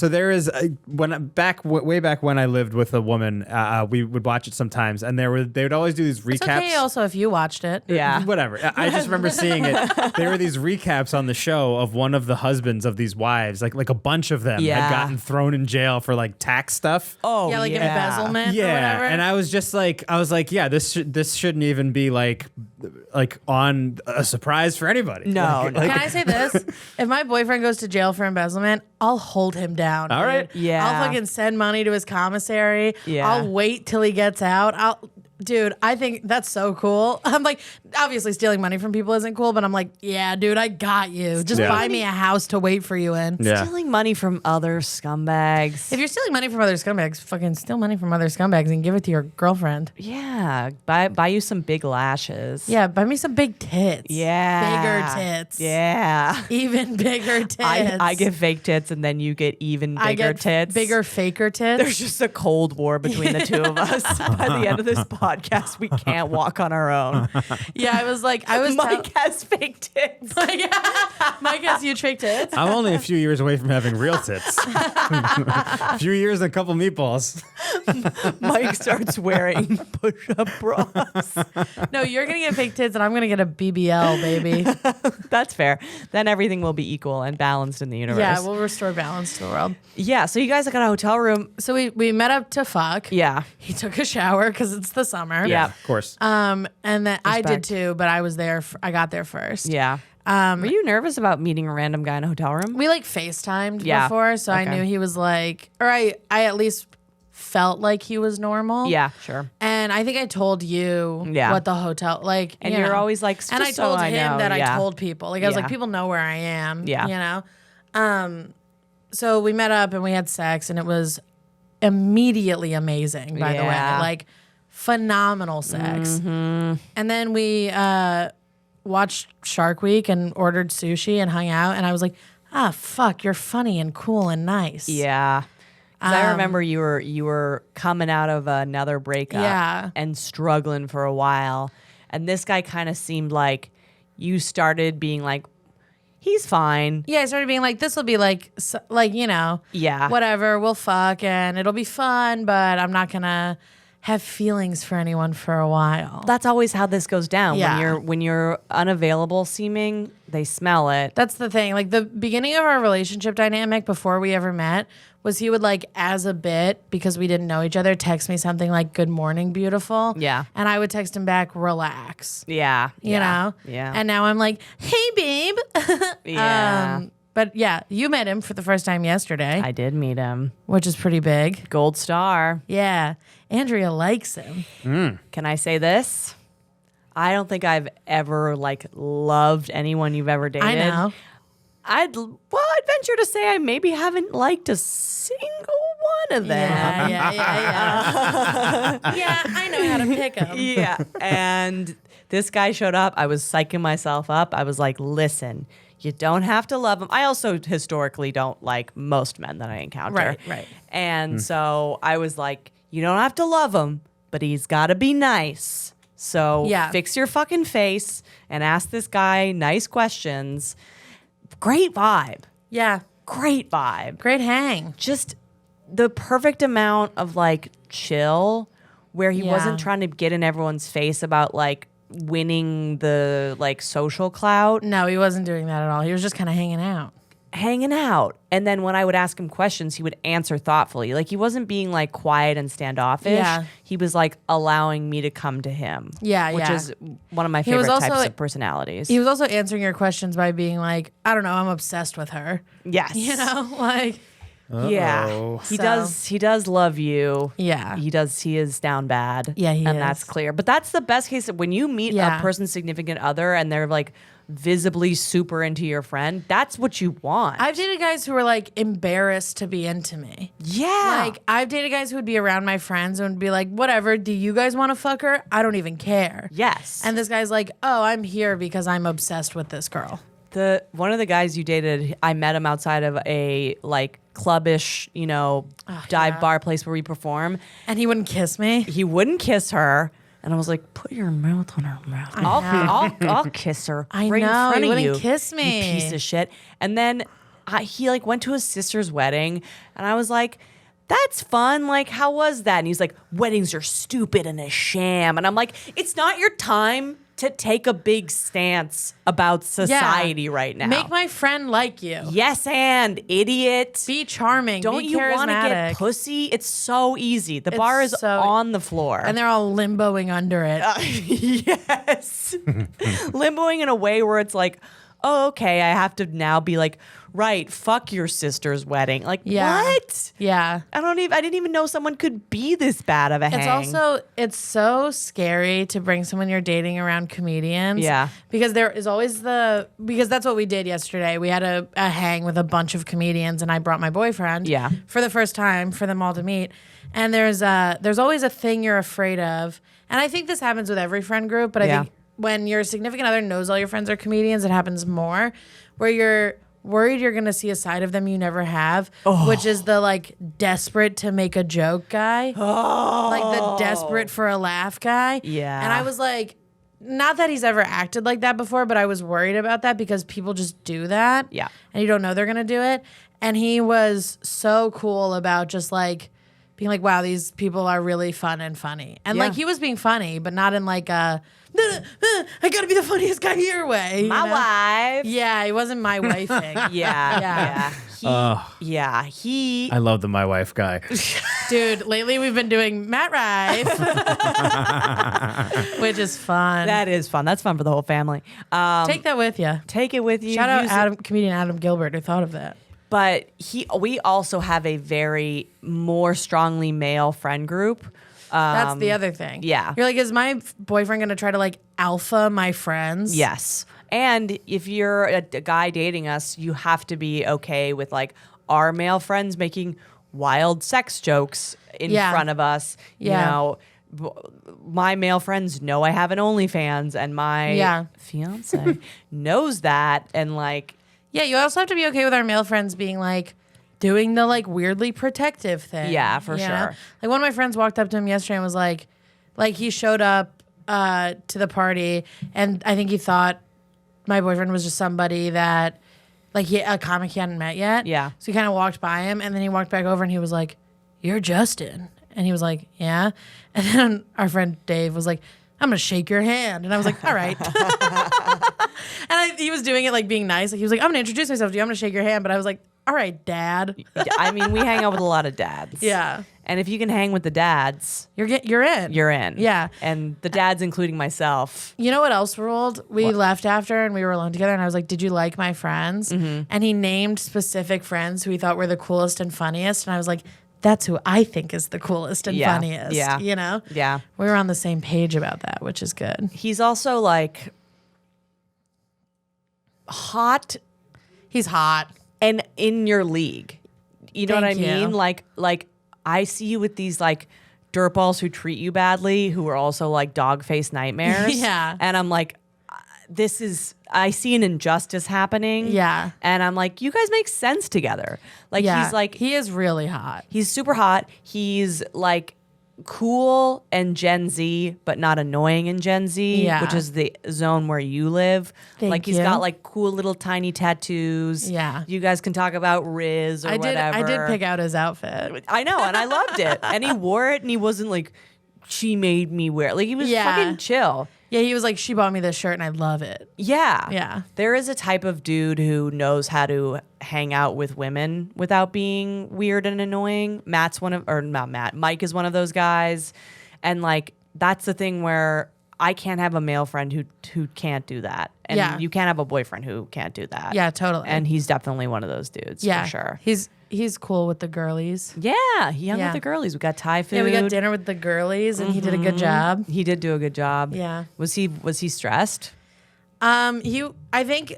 way back when I lived with a woman, we would watch it sometimes, and they would always do these recaps. It's okay. Also, if you watched it. yeah. Whatever. I just remember seeing it. There were these recaps on the show of one of the husbands of these wives, like a bunch of them Yeah. had gotten thrown in jail for like tax stuff. Oh, Yeah, like yeah. embezzlement or Yeah, whatever. and I was like, yeah, this shouldn't even be like on a surprise for anybody. No, Like- no. like- Can I say this? If my boyfriend goes to jail for embezzlement, I'll hold him down. All right. dude. Yeah. I'll fucking send money to his commissary. Yeah. I'll wait till he gets out. Dude, I think that's so cool. I'm like, obviously stealing money from people isn't cool, but I'm like, yeah, dude, I got you. Just Yeah. buy me a house to wait for you in. Yeah. Stealing money from other scumbags. If you're stealing money from other scumbags, fucking steal money from other scumbags and give it to your girlfriend. Yeah, buy you some big lashes. Yeah, buy me some big tits. Yeah. Bigger tits. Yeah. Even bigger tits. I get fake tits and then you get even bigger I get tits. bigger faker tits. There's just a cold war between the two of us. By the end of this podcast, we can't walk on our own. Yeah, I was like, I was Mike has fake tits. Mike has huge fake tits. I'm only a few years away from having real tits. A few years and a couple meatballs. Mike starts wearing push-up bras. No, you're gonna get fake tits, and I'm gonna get a BBL, baby. That's fair. Then everything will be equal and balanced in the universe. Yeah, we'll restore balance to the world. Yeah, so you guys got a hotel room. So we met up to fuck. Yeah. He took a shower because it's the summer. Yeah. Of course. And then I did Respect. too, but I was there. I got there first. Yeah. Were you nervous about meeting a random guy in a hotel room? We like FaceTimed Yeah. before, so I Okay. knew he was like, or I at least felt like he was normal. Yeah, sure. And I think I told you Yeah. what the hotel like, And you you're know. always like, and I "Just so told I him know." that Yeah. I told people. Like I was Yeah. like, people know where I am. Yeah. You know? So we met up and we had sex, and it was immediately amazing, by the way. Yeah. Like phenomenal sex. Mm-hmm. And then we watched Shark Week and ordered sushi and hung out, and I was like, fuck, you're funny and cool and nice. Yeah. 'Cause I remember you were coming out of another breakup Yeah. and struggling for a while. And this guy kind of seemed like you started being like, he's fine. Yeah, I started being like, this will be like, you know, Yeah. whatever, we'll fuck and it'll be fun, but I'm not gonna have feelings for anyone for a while. That's always how this goes down. Yeah. When you're unavailable seeming, they smell it. That's the thing. Like the beginning of our relationship dynamic before we ever met was he would like, as a bit, because we didn't know each other, text me something like, good morning, beautiful. Yeah. And I would text him back, relax. Yeah. You know? Yeah. And now I'm like, hey, babe. Yeah. But yeah, you met him for the first time yesterday, I did meet him. which is pretty big. Gold star. Yeah. Andrea likes him. Can I say this? I don't think I've ever like loved anyone you've ever dated. I know. I'd venture to say I maybe haven't liked a single one of them. Yeah. Yeah, I know how to pick him. Yeah. And this guy showed up. I was psyching myself up. I was like, listen, you don't have to love him. I also historically don't like most men that I encounter. Right. And so I was like, you don't have to love him, but he's got to be nice. So Yeah. fix your fucking face and ask this guy nice questions. Great vibe. Yeah. Great vibe. Great hang. Just the perfect amount of like chill where he Yeah. wasn't trying to get in everyone's face about like winning the like social clout, No, he wasn't doing that at all. He was just kind of hanging out. hanging out. And then when I would ask him questions, he would answer thoughtfully. Like he wasn't being like quiet and standoffish. Yeah. He was like allowing me to come to him. Yeah, Which yeah. is one of my was favorite also- types of personalities. He was also answering your questions by being like, I don't know, I'm obsessed with her. yes. You know, like, Yeah. Uh-oh. He So- does love you. Yeah. He is down bad. Yeah, he and is. that's clear. But that's the best case when you meet Yeah. a person's significant other and they're like visibly super into your friend, that's what you want. I've dated guys who were like embarrassed to be into me. yeah. Like, I've dated guys who would be around my friends and would be like, whatever, do you guys want to fuck her? I don't even care. yes. And this guy's like, oh, I'm here because I'm obsessed with this girl. One of the guys you dated, I met him outside of a like clubbish, dive bar place where we perform. And he wouldn't kiss me. He wouldn't kiss her. And I was like, put your mouth on her mouth. I'll kiss her. I right in know, front he of wouldn't you, kiss me. You piece of shit. And then he like went to his sister's wedding, and I was like, that's fun. Like, how was that? And he's like, weddings are stupid and a sham. And I'm like, it's not your time to take a big stance about society right now. Make my friend like you. yes, and idiot. Be charming. Don't be you want to get charismatic. pussy? It's so easy. The bar is so- on the floor. And they're all limboing under it. yes. Limboing in a way where it's like, oh, okay, I have to now be like, right, fuck your sister's wedding. Like, Yeah. what? Yeah. I didn't even know someone could be this bad of a hang. It's so scary to bring someone you're dating around comedians. Yeah. Because there is always because that's what we did yesterday. We had a hang with a bunch of comedians and I brought my boyfriend. Yeah. For the first time for them all to meet. And there's always a thing you're afraid of. And I think this happens with every friend group, but I think when your significant other knows all your friends are comedians, it happens more where you're worried you're going to see a side of them you never have, which is the like desperate to make a joke guy. Like the desperate for a laugh guy. Yeah. And I was like, not that he's ever acted like that before, but I was worried about that because people just do that. Yeah. And you don't know they're going to do it. And he was so cool about just like being like, wow, these people are really fun and funny. And like he was being funny, but not in like a, I gotta be the funniest guy here way. My wife. Yeah, he wasn't my wifing. He I love the my wife guy. Dude, lately we've been doing Matt Rife, which is fun. That is fun. That's fun for the whole family. Take that with you. Take it with you. Shout out Use it. comedian Adam Gilbert who thought of that. But we also have a very more strongly male friend group. That's the other thing. Yeah. You're like, is my boyfriend going to try to like alpha my friends? Yes. And if you're a guy dating us, you have to be okay with like our male friends making wild sex jokes in front of us. Yeah. You know, my male friends know I have an OnlyFans and my fiance knows that. And like, yeah, you also have to be okay with our male friends being like, doing the like weirdly protective thing. Yeah, for you know? sure. Like one of my friends walked up to him yesterday and was like he showed up to the party and I think he thought my boyfriend was just somebody that like a comic he hadn't met yet. Yeah. So he kind of walked by him and then he walked back over and he was like, "You're Justin." And he was like, "Yeah." And then our friend Dave was like, "I'm gonna shake your hand." And I was like, "All right." And he was doing it like being nice. Like he was like, "I'm gonna introduce myself to you. I'm gonna shake your hand." But I was like, "All right, Dad." I mean, we hang out with a lot of dads. Yeah. And if you can hang with the dads, You're in. you're in. Yeah. And the dads, including myself. You know what else ruled? We left after and we were alone together and I was like, "Did you like my friends?" And he named specific friends who he thought were the coolest and funniest. And I was like, that's who I think is the coolest and funniest. Yeah. You know? Yeah. We were on the same page about that, which is good. He's also like hot He's hot. and in your league. You know Thank what I you. mean? Like I see you with these like dirtballs who treat you badly, who are also like dog-faced nightmares. Yeah. And I'm like, I see an injustice happening. Yeah. And I'm like, you guys make sense together. Like he's like, he is really hot. he's super hot. He's like cool and Gen Z, but not annoying in Gen Z, Yeah. which is the zone where you live. Thank like he's you. got like cool little tiny tattoos. Yeah. You guys can talk about Riz or whatever. I did pick out his outfit. I know, and I loved it. And he wore it and he wasn't like, she made me wear it. Like he was fucking chill. Yeah, he was like, "She bought me this shirt and I love it." Yeah. Yeah. There is a type of dude who knows how to hang out with women without being weird and annoying. Mike is one of those guys. And like, that's the thing where I can't have a male friend who can't do that. And you can't have a boyfriend who can't do that. Yeah, totally. And he's definitely one of those dudes, for sure. He's cool with the girlies. Yeah, he hung with the girlies. We got Thai food. Yeah, we got dinner with the girlies and he did a good job. He did do a good job. Yeah. Was he stressed? I think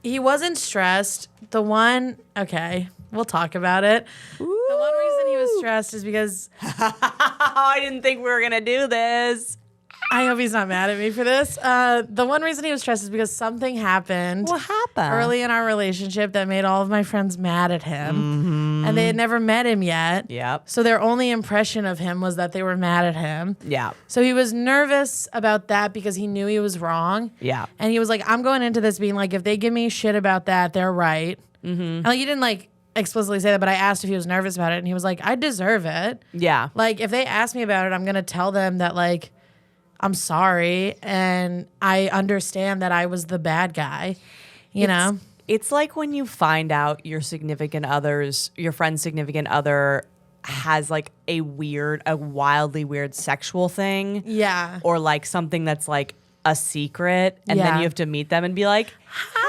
he wasn't stressed. We'll talk about it. The one reason he was stressed is because I didn't think we were gonna do this. I hope he's not mad at me for this. The one reason he was stressed is because something happened. What happened? Early in our relationship that made all of my friends mad at him. And they had never met him yet. Yep. So their only impression of him was that they were mad at him. Yeah. So he was nervous about that because he knew he was wrong. Yeah. And he was like, I'm going into this being like, if they give me shit about that, they're right. And like, he didn't like explicitly say that, but I asked if he was nervous about it. And he was like, I deserve it. Yeah. Like, if they ask me about it, I'm going to tell them that like, I'm sorry, and I understand that I was the bad guy, you know? It's like when you find out your friend's significant other has like a wildly weird sexual thing. Yeah. Or like something that's like a secret, and then Yeah. you have to meet them and be like, hi.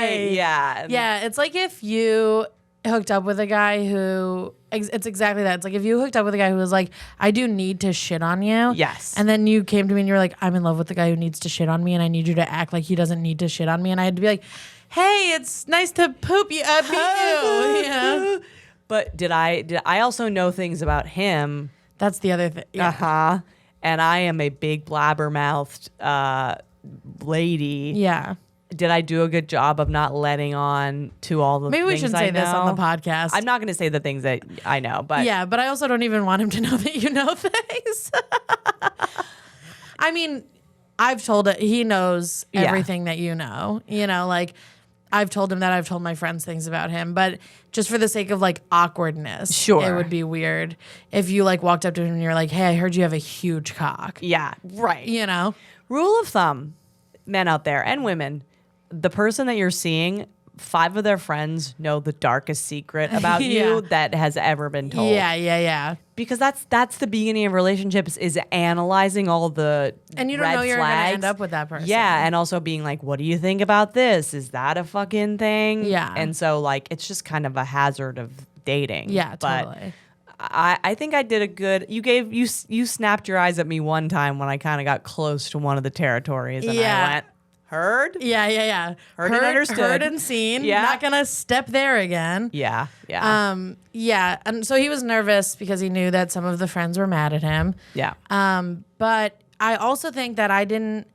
Right. Yeah. Yeah, it's like if you hooked up with a guy who, it's exactly that. It's like if you hooked up with a guy who was like, I do need to shit on you. Yes. And then you came to me and you're like, I'm in love with the guy who needs to shit on me and I need you to act like he doesn't need to shit on me. And I had to be like, hey, it's nice to poop you, meet you. Yeah. But did I also know things about him? That's the other thing. Yeah. Uh-huh. And I am a big blabbermouthed lady. Yeah. Did I do a good job of not letting on to all the Maybe we things shouldn't I say this on the know? podcast. I'm not going to say the things that I know, but Yeah, but I also don't even want him to know that you know things. I mean, I've told it. He knows Yeah. everything that you know. You know, like I've told him that. I've told my friends things about him. But just for the sake of like awkwardness, Sure. it would be weird if you like walked up to him and you're like, "Hey, I heard you have a huge cock." yeah, right. You know? Rule of thumb, men out there and women, the person that you're seeing, 5 of their friends know the darkest secret about Yeah. you that has ever been told. Yeah. Because that's the beginning of relationships, is analyzing all the And you don't red know you're going to flags. end up with that person. Yeah, and also being like, what do you think about this? Is that a fucking thing? Yeah. And so like it's just kind of a hazard of dating. Yeah, But totally. I think I did a good. You snapped your eyes at me one time when I kind of got close to one of the territories, and Yeah. I went, heard? Yeah. Heard and understood. Heard and seen. Yeah. Not going to step there again. Yeah. Yeah, and so he was nervous because he knew that some of the friends were mad at him. Yeah. But I also think that I didn't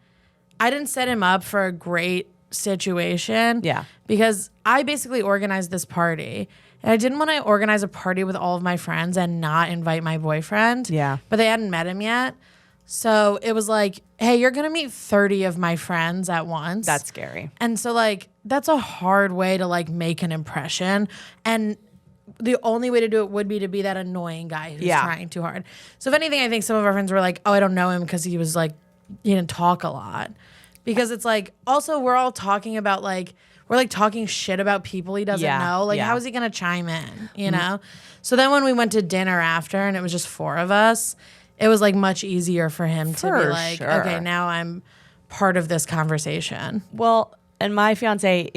set him up for a great situation. Yeah. Because I basically organized this party. And I didn't want to organize a party with all of my friends and not invite my boyfriend. Yeah. But they hadn't met him yet. So it was like, hey, you're going to meet 30 of my friends at once. That's scary. And so, like, that's a hard way to, like, make an impression. And the only way to do it would be to be that annoying guy who's Yeah. trying too hard. So, if anything, I think some of our friends were like, oh, I don't know him because he was, like, he didn't talk a lot. Because it's, like, also we're all talking about, like, we're, like, talking shit about people he doesn't Yeah, know. Like, yeah. how is he going to chime in, you know? So then when we went to dinner after and it was just 4 of us, it was, like, much easier for him to be For like, sure. okay, now I'm part of this conversation. Well, and my fiance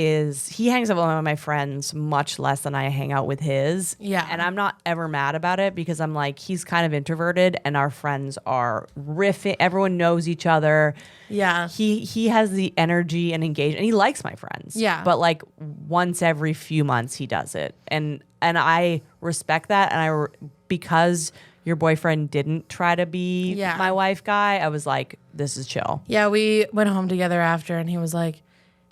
he hangs out with one of my friends much less than I hang out with his. Yeah. And I'm not ever mad about it because I'm like, he's kind of introverted and our friends are riffing. Everyone knows each other. Yeah. He has the energy and engagement, and he likes my friends. Yeah. But like once every few months he does it. And I respect that. And because your boyfriend didn't try to be Yeah. my wife guy, I was like, this is chill. Yeah, we went home together after, and he was like,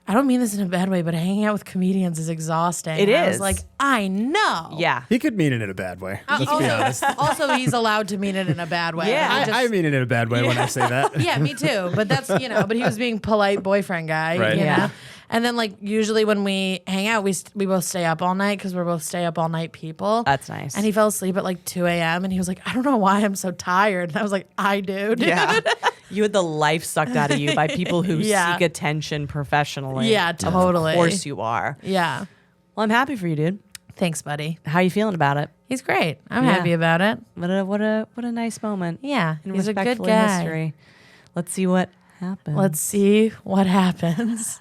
I don't mean this in a bad way, but hanging out with comedians is exhausting. It And I is. was like, I know. Yeah. He could mean it in a bad way. Let's be honest. Also, he's allowed to mean it in a bad way. Yeah. I just- I mean it in a bad way when I say that. yeah, me too. But that's, but he was being polite boyfriend guy, Right. you Yeah. know? And then, like, usually when we hang out, we both stay up all night because we're both stay up all night people. That's nice. And he fell asleep at like 2 a.m. and he was like, I don't know why I'm so tired. And I was like, I do, dude. Yeah. You had the life sucked out of you by people who Yeah. seek attention professionally. Yeah, totally. Of course you are. Yeah. Well, I'm happy for you, dude. Thanks, buddy. How you feeling about it? He's great. I'm Yeah. happy about it. What a nice moment. Yeah. In He's a good respectful guy. history. Let's see what happens. Let's see what happens.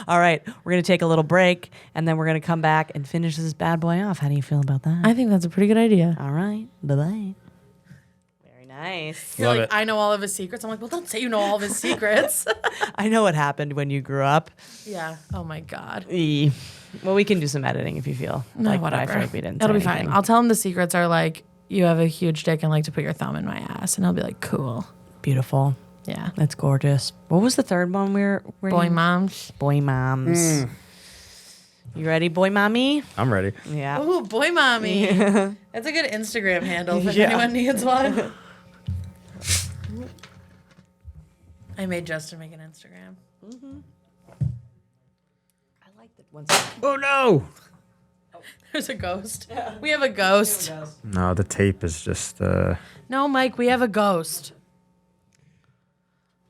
All right, we're gonna take a little break, and then we're gonna come back and finish this bad boy off. How do you feel about that? I think that's a pretty good idea. All right, bye bye. Very nice. You're Love like, it. I know all of his secrets. I'm like, well, don't say you know all of his secrets. I know what happened when you grew up. Yeah. Oh my God. Well, we can do some editing if you feel No, like. But whatever. I feel like we didn't. It'll say be fine. anything. I'll tell him the secrets are like, you have a huge dick and like to put your thumb in my ass. And he'll be like, cool. Beautiful. Yeah. That's gorgeous. What was the third one we're Boy moms. Boy moms. You ready, boy mommy? I'm ready. Yeah. Ooh, boy mommy. That's a good Instagram handle if Yeah. anyone needs one. I made Justin make an Instagram. I like that one. Oh no! There's a ghost. We have a ghost. No, the tape is just. No, Mike, we have a ghost.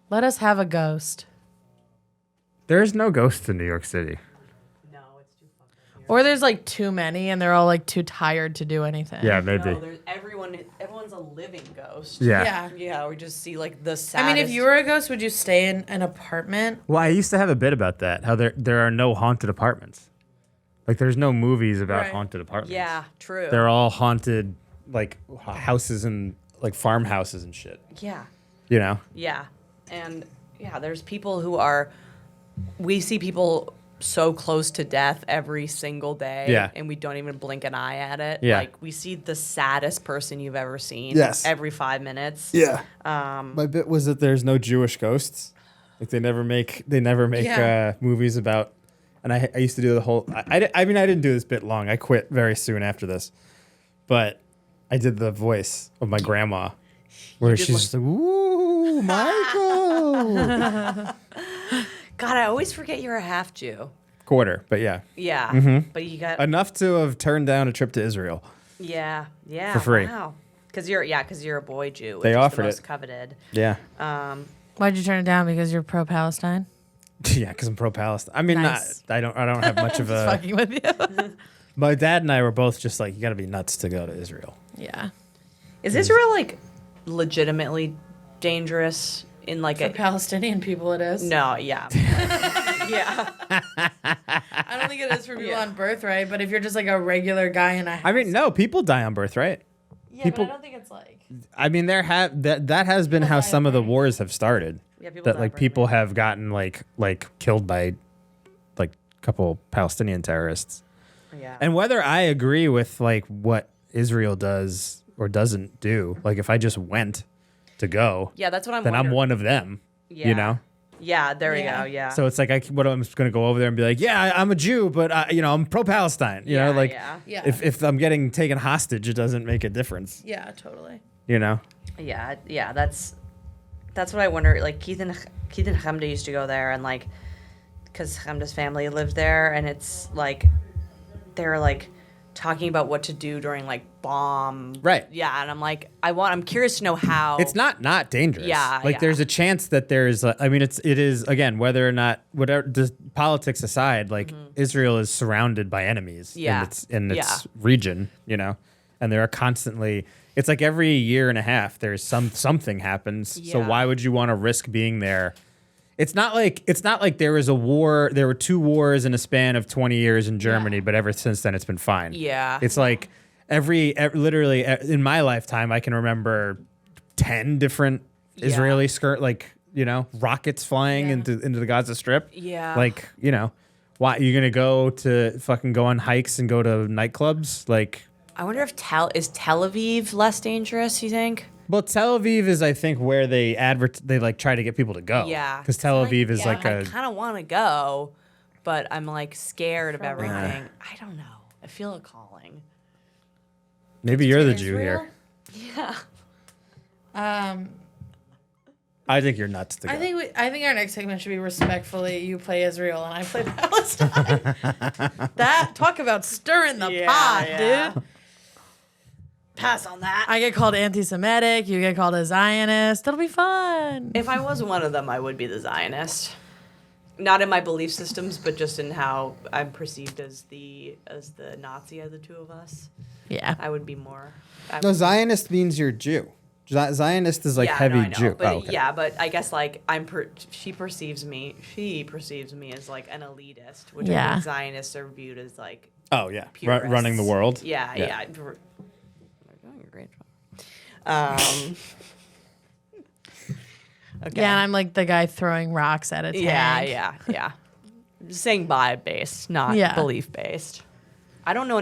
Let us have a ghost. There's no ghosts in New York City. No, it's too fucking Or there's like too many and they're all like too tired to do anything. Yeah, maybe. No, there's everyone's a living ghost. Yeah. Yeah, we just see like the saddest. I mean, if you were a ghost, would you stay in an apartment? Well, I used to have a bit about that. How there are no haunted apartments. Like there's no movies about Right. haunted apartments. Yeah, true. They're all haunted like houses and like farmhouses and shit. Yeah. You know? Yeah. And yeah, there's people we see people so close to death every single day. Yeah. And we don't even blink an eye at it. Yeah. Like we see the saddest person you've ever seen. Yes. Every 5 minutes. Yeah. My bit was that there's no Jewish ghosts. Like they never make Yeah. movies about. And I used to do the whole. I mean I didn't do this bit long. I quit very soon after this, but I did the voice of my grandma, where she's just like, "Ooh, Michael." God, I always forget you're a half Jew. Quarter, but yeah, Yeah. But you got enough to have turned down a trip to Israel. yeah. For free. Wow. Because you're a boy Jew. Which They is offered the most it. coveted. Yeah, Why'd you turn it down? Because you're pro-Palestine? yeah, because I'm pro-Palestine. I mean, Nice. I don't have much of Just a. fucking with you. My dad and I were both just like, you got to be nuts to go to Israel. Yeah. Is Israel like legitimately dangerous in like For a Palestinian people, it is. No, yeah. Yeah. I don't think it is for people Yeah. on birthright, but if you're just like a regular guy in a house. I mean, no, people die on birthright. yeah, people- but I don't think it's like. I mean, that has been how die some of the on wars have started. Yeah, people That die like on people have gotten like killed by like a couple Palestinian terrorists. Yeah. And whether I agree with like what Israel does or doesn't do, like if I just went to go, yeah, that's what I'm then I'm wondering. one of them. Yeah. You know. Yeah, there Yeah. we go. Yeah. So it's like I'm just gonna go over there and be like, yeah, I'm a Jew, but I'm pro-Palestine. You know, like Yeah. if I'm getting taken hostage, it doesn't make a difference. Yeah, totally. You know. Yeah, that's what I wonder. Like Keith and Chemda used to go there, and like, because Chemda's family lived there, and it's like, they're like talking about what to do during like bomb. Right. Yeah, and I'm like, I'm curious to know how. It's not dangerous. Yeah, like yeah. there's a chance that there's. I mean, it is again whether or not whatever the politics aside, like Israel is surrounded by enemies. Mm-hmm. Yeah. In its region, you know, and there are constantly. It's like every year and a half there's something happens. So Yeah. why would you want to risk being there? It's not like there was a war. There were 2 wars in a span of 20 years in Germany, but ever since then it's been fine. Yeah. It's like literally in my lifetime I can remember 10 different Israeli rockets flying Yeah. into the Gaza Strip. Yeah. Like, why you're gonna go on hikes and go to nightclubs? Like, I wonder if is Tel Aviv less dangerous? You think? well, Tel Aviv is I think where they like try to get people to go. Yeah. because Tel Aviv is yeah. like I a kind of want to go, but I'm like scared of everything. I don't know. I feel a calling. maybe you're the To Jew here. Israel? Yeah. I think you're nuts to go. I think our next segment should be respectfully. You play Israel and I play Palestine. That talk about stirring the pot, yeah. dude. Pass on that. I get called anti-Semitic. You get called a Zionist. It'll be fun. If I was one of them, I would be the Zionist. Not in my belief systems, but just in how I'm perceived as the Nazi of the two of us. Yeah. I would be more. No, Zionist means you're Jew. Zionist is like heavy I know, Jew. But Oh, okay. yeah, but I guess like she perceives me as like an elitist, which I Yeah. think Zionists are viewed as like Oh yeah, purists. running the world. Yeah. They're doing a great job. Okay. Yeah, and I'm like the guy throwing rocks at a tank. Yeah. Just saying vibe based, not Yeah. belief based. I don't know.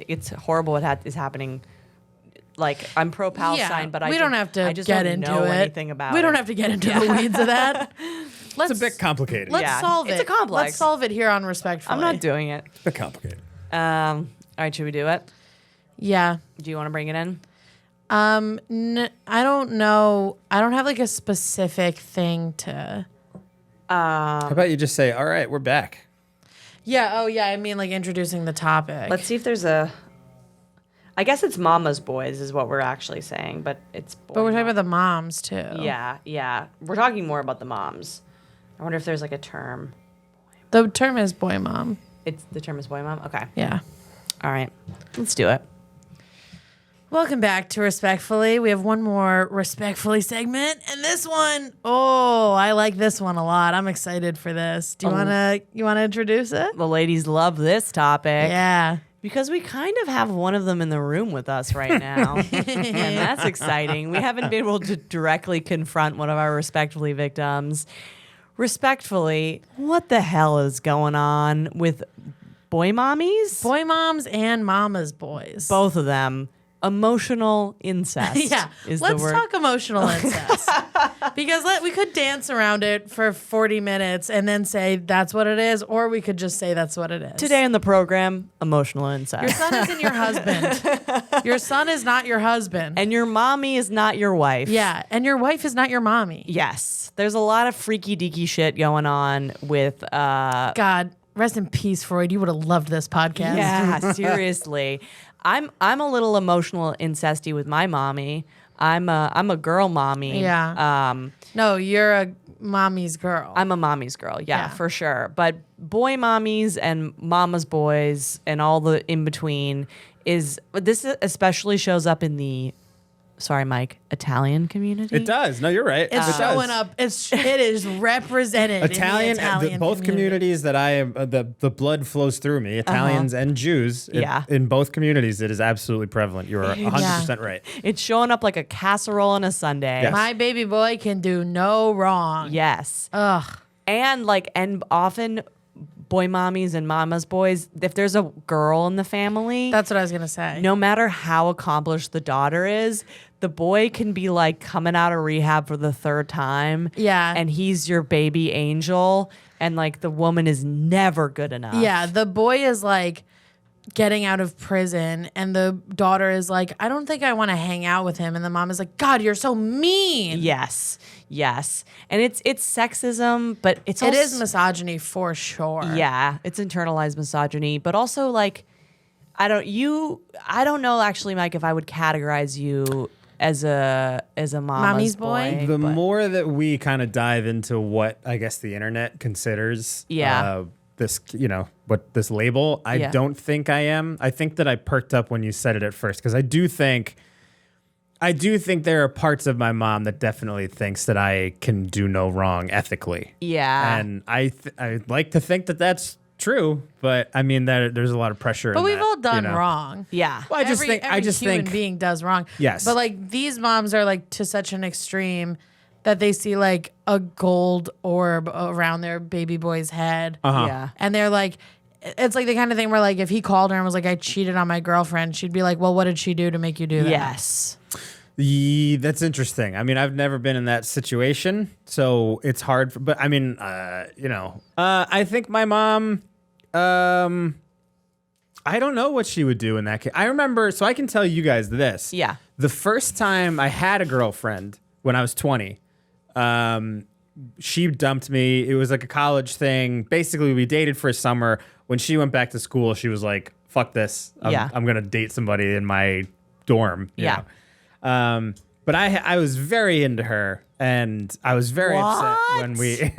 It's horrible what is happening. Like I'm pro Palestine, but we don't have to I just get don't into know it. anything about we don't it. have to get into the weeds of that. Let's, It's a bit complicated. Let's Yeah, solve it. it's a complex. Let's solve it here on Respectfully. I'm not doing it. a bit complicated. All right, should we do it? Yeah. Do you want to bring it in? I don't know. I don't have like a specific thing to. How about you just say, "All right, we're back." Yeah. Oh, yeah. I mean, like introducing the topic. Let's see if there's a. I guess it's Mama's Boys is what we're actually saying, but it's. But we're talking about the moms too. Yeah. We're talking more about the moms. I wonder if there's like a term. The term is boy mom. It's the term is boy mom. Okay. Yeah. All right. Let's do it. Welcome back to Respectfully. We have one more Respectfully segment, and this one, I like this one a lot. I'm excited for this. Do you wanna introduce it? The ladies love this topic. Yeah. Because we kind of have one of them in the room with us right now. And that's exciting. We haven't been able to directly confront one of our respectfully victims. Respectfully, what the hell is going on with boy mommies? Boy moms and mama's boys. Both of them. Emotional incest. Yeah. Is Let's the word. talk emotional incest. Because we could dance around it for 40 minutes and then say that's what it is, or we could just say that's what it is. Today on the program, emotional incest. Your son isn't your husband. Your son is not your husband. And your mommy is not your wife. Yeah. And your wife is not your mommy. Yes. There's a lot of freaky deaky shit going on with God, rest in peace, Freud. You would have loved this podcast. Yeah, seriously. I'm a little emotional incesty with my mommy. I'm a girl mommy. Yeah. No, you're a mommy's girl. I'm a mommy's girl. Yeah. Yeah, for sure. But boy mommies and mama's boys and all the in between this especially shows up in the sorry, Mike, Italian community. It does. No, you're right. It's it showing does. up. It is represented. Italian, in the Italian both community. communities that I am, the blood flows through me, Italians and Jews. Yeah. In both communities, it is absolutely prevalent. You are 100% right. It's showing up like a casserole on a Sunday. Yes. My baby boy can do no wrong. Yes. Ugh. And often boy mommies and mama's boys, if there's a girl in the family, That's what I was gonna say. no matter how accomplished the daughter is, the boy can be like coming out of rehab for the third time. Yeah. And he's your baby angel. And like the woman is never good enough. Yeah, the boy is like getting out of prison, and the daughter is like, I don't think I want to hang out with him, and the mom is like, God, you're so mean. Yes. Yes. And it's sexism, but It also is misogyny for sure. Yeah, it's internalized misogyny, but also like I don't know actually, Mike, if I would categorize you as a mommy's boy? The but- more that we kind of dive into what I guess the internet considers this, what this label, I Yeah. don't think I am. I think that I perked up when you said it at first because I do think there are parts of my mom that definitely thinks that I can do no wrong ethically. Yeah. And I like to think that that's true, but I mean that there's a lot of pressure. But in we've that, all done you know. wrong. Yeah. Well, Every human being does wrong. Yes. But like these moms are like to such an extreme that they see like a gold orb around their baby boy's head. Yeah. And they're like, it's like the kind of thing where like if he called her and was like, I cheated on my girlfriend, she'd be like, well, what did she do to make you do that? Yes. That's interesting. I mean, I've never been in that situation, so it's hard. But I mean, I think my mom. I don't know what she would do in that case. I remember, so I can tell you guys this. Yeah. The first time I had a girlfriend when I was 20, she dumped me. It was like a college thing. Basically, we dated for a summer. When she went back to school, she was like, "Fuck this. I'm gonna date somebody in my dorm." you Yeah. know? But I was very into her, and I was very upset when we.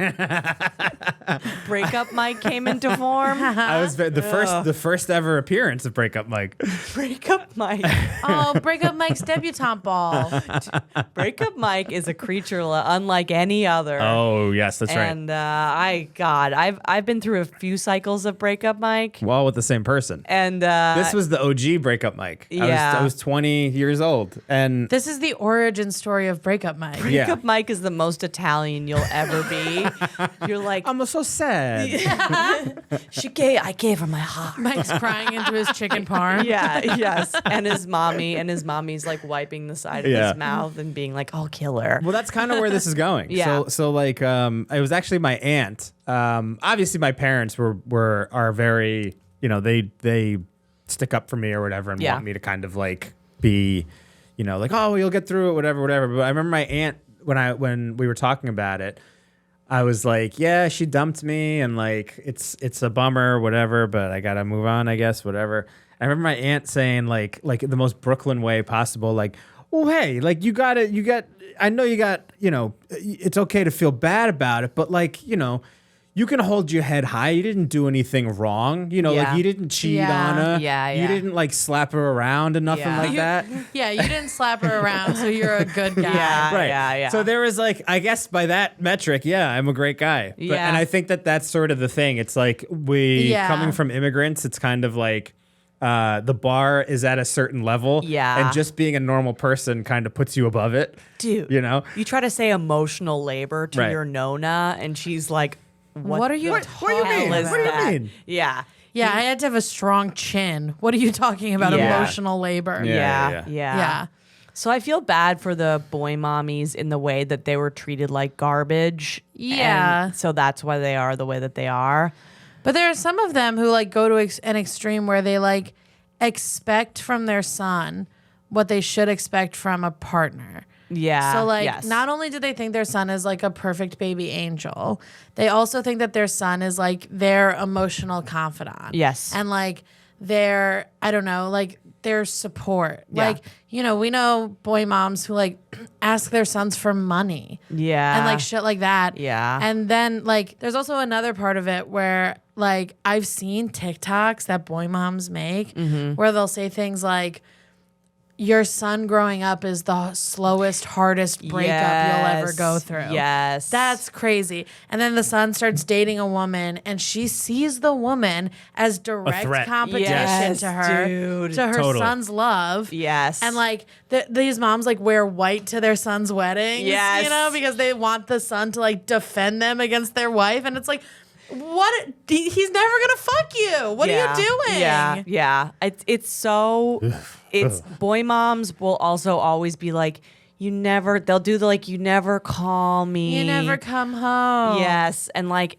Breakup Mike came into form. I was the first ever appearance of Breakup Mike. Breakup Mike. Oh, break up Mike's debutante ball. Breakup Mike is a creature unlike any other. Oh yes, that's right. And I've been through a few cycles of Breakup Mike. Well, with the same person. And This was the OG Breakup Mike. Yeah. I was 20 years old, and This is the origin story of Breakup Mike. Yeah. Breakup Mike is the most Italian you'll ever be. You're like, I'm so sad. I gave her my heart. Mike's crying into his chicken parm. Yeah, yes. And his mommy's like wiping the side of Yeah. his mouth and being like, I'll kill her. Well, that's kind of where this is going. Yeah. So like, it was actually my aunt. Obviously, my parents are very, they stick up for me or whatever and Yeah. want me to kind of like be, like, oh, you'll get through it, whatever. But I remember my aunt when we were talking about it, I was like, yeah, she dumped me, and like it's a bummer, whatever, but I gotta move on, I guess, whatever. I remember my aunt saying like the most Brooklyn way possible, like, well, hey, like I know you got, it's okay to feel bad about it, but like, you can hold your head high. You didn't do anything wrong. You know, Yeah. like you didn't cheat Yeah. on her. Yeah, You yeah. didn't like slap her around or nothing Yeah. like that. Yeah, you didn't slap her around, so you're a good guy. Yeah. Right. yeah. So there was like, I guess by that metric, yeah, I'm a great guy. But, Yeah. and I think that that's sort of the thing. It's like coming from immigrants, it's kind of like the bar is at a certain level. Yeah. And just being a normal person kind of puts you above it. Dude, You know? you try to say emotional labor to Right. your Nona, and she's like, What are you the talking What do you mean? hell is What do you that? mean? Yeah. Yeah, I had to have a strong chin. What are you talking about? Yeah. Emotional labor. Yeah. Yeah. So I feel bad for the boy mommies in the way that they were treated like garbage. Yeah. And so that's why they are the way that they are. But there are some of them who like go to an extreme where they like expect from their son what they should expect from a partner. Yeah. So like yes. not only do they think their son is like a perfect baby angel, they also think that their son is like their emotional confidant. Yes. And like their, I don't know, like their support. Yeah. Like, you know, we know boy moms who like ask their sons for money. Yeah. And like shit like that. Yeah. And then like there's also another part of it where like I've seen TikToks that boy moms make where they'll say things like, your son growing up is the slowest, hardest breakup you'll ever go through. Yes. That's crazy. And then the son starts dating a woman and she sees the woman as direct threat. competition Yes, to her, dude. to her Totally. son's love. Yes. And like these moms like wear white to their son's weddings, Yes. you know, because they want the son to like defend them against their wife. And it's like, what? He's never gonna fuck you. What are you doing? Yeah, yeah. It's so. It's boy moms will also always be like, you never. They'll do the like, you never call me. You never come home. Yes, and like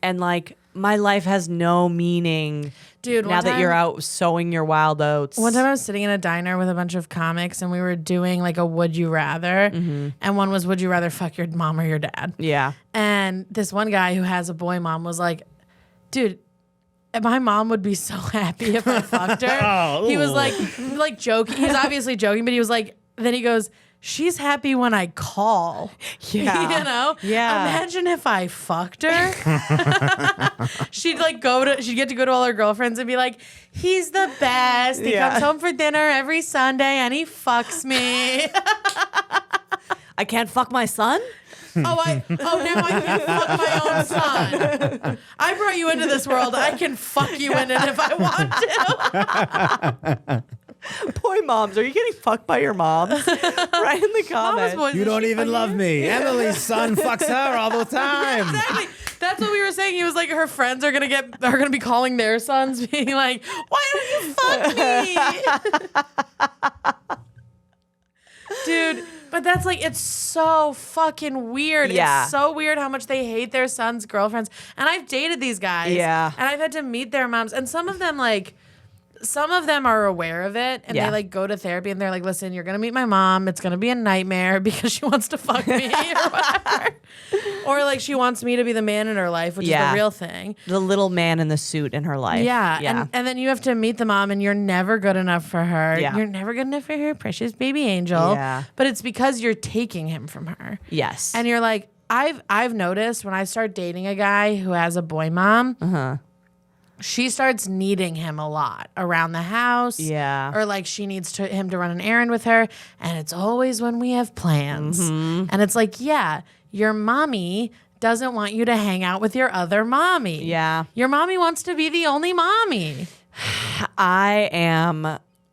my life has no meaning, Dude, Now one that you're time- out sowing your wild oats. One time I was sitting in a diner with a bunch of comics and we were doing like a would you rather. And one was, would you rather fuck your mom or your dad? Yeah. And this one guy who has a boy mom was like, dude, my mom would be so happy if I fucked her. Oh, He was ooh. like joking. He was obviously joking, but he was like, then he goes, she's happy when I call. Yeah. You know? Yeah. Imagine if I fucked her. she'd get to go to all her girlfriends and be like, he's the best. He Yeah. comes home for dinner every Sunday and he fucks me. I can't fuck my son. Now I can't fuck my own son. I brought you into this world. I can fuck you in it if I want to. Boy moms, are you getting fucked by your moms? Right in the comments. Boys, You is don't she even fucking love you? me. Emily's son fucks her all the time. Exactly. That's what we were saying. He was like, her friends are gonna be calling their sons, being like, "Why don't you fuck me, dude?" But that's like, it's so fucking weird. Yeah. It's so weird how much they hate their sons' girlfriends. And I've dated these guys. Yeah. And I've had to meet their moms, and some of them are aware of it and Yeah. they like go to therapy and they're like, listen, you're gonna meet my mom. It's gonna be a nightmare because she wants to fuck me or whatever. Or like she wants me to be the man in her life, which is Yeah. the real thing. The little man in the suit in her life. Yeah. Yeah. And then you have to meet the mom and you're never good enough for her. Yeah. You're never good enough for her precious baby angel. Yeah. But it's because you're taking him from her. Yes. And you're like, I've noticed when I start dating a guy who has a boy mom, she starts needing him a lot around the house. Yeah. Or like she needs him to run an errand with her. And it's always when we have plans. Mm-hmm. And it's like, yeah, your mommy doesn't want you to hang out with your other mommy. Yeah. Your mommy wants to be the only mommy. I am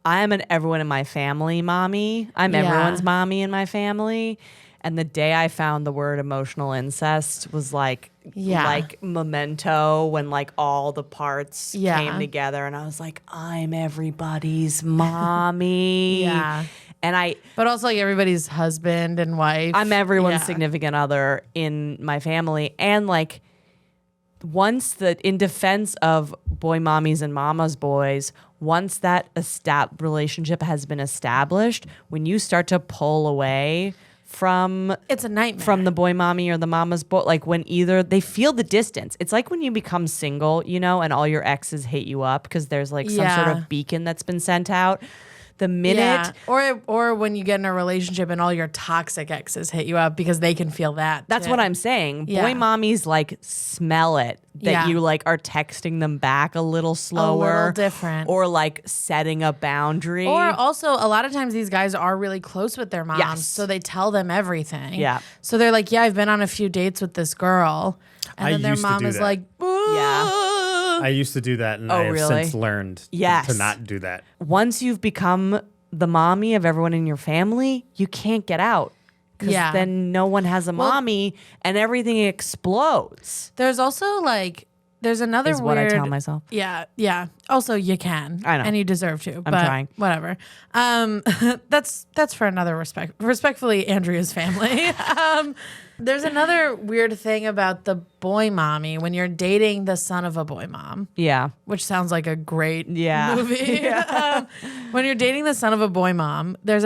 an everyone in my family mommy. I'm Yeah. everyone's mommy in my family. And the day I found the word emotional incest was like memento, when like all the parts Yeah. came together and I was like, I'm everybody's mommy. Yeah. And But also like everybody's husband and wife. I'm everyone's Yeah. significant other in my family. And like in defense of boy mommies and mama's boys, once that relationship has been established, when you start to pull away from It's a nightmare. from the boy mommy or the mama's boy, like when either they feel the distance. It's like when you become single, and all your exes hate you up because there's like some sort Yeah. of beacon that's been sent out. The minute or when you get in a relationship and all your toxic exes hit you up because they can feel that. That's too. what I'm saying. Yeah. Boy mommies like smell it that Yeah. you like are texting them back a little slower, different. or like setting a boundary. Or also, a lot of times these guys are really close with their moms, Yes. so they tell them everything. Yeah. So they're like, "Yeah, I've been on a few dates with this girl," and I then their used to mom do is that. like, I used to do that, and Oh, I have really? since learned Yes. to not do that. Once you've become the mommy of everyone in your family, you can't get out. Because Yeah. then no one has a mommy and everything explodes. There's also like, there's another Is what I weird. tell myself. Yeah, yeah. Also, you can. I know. and you deserve to. I'm but trying. Whatever. That's for another respectfully, Andrea's family. There's another weird thing about the boy mommy when you're dating the son of a boy mom. Yeah. Which sounds like a great Yeah. movie. When you're dating the son of a boy mom, there's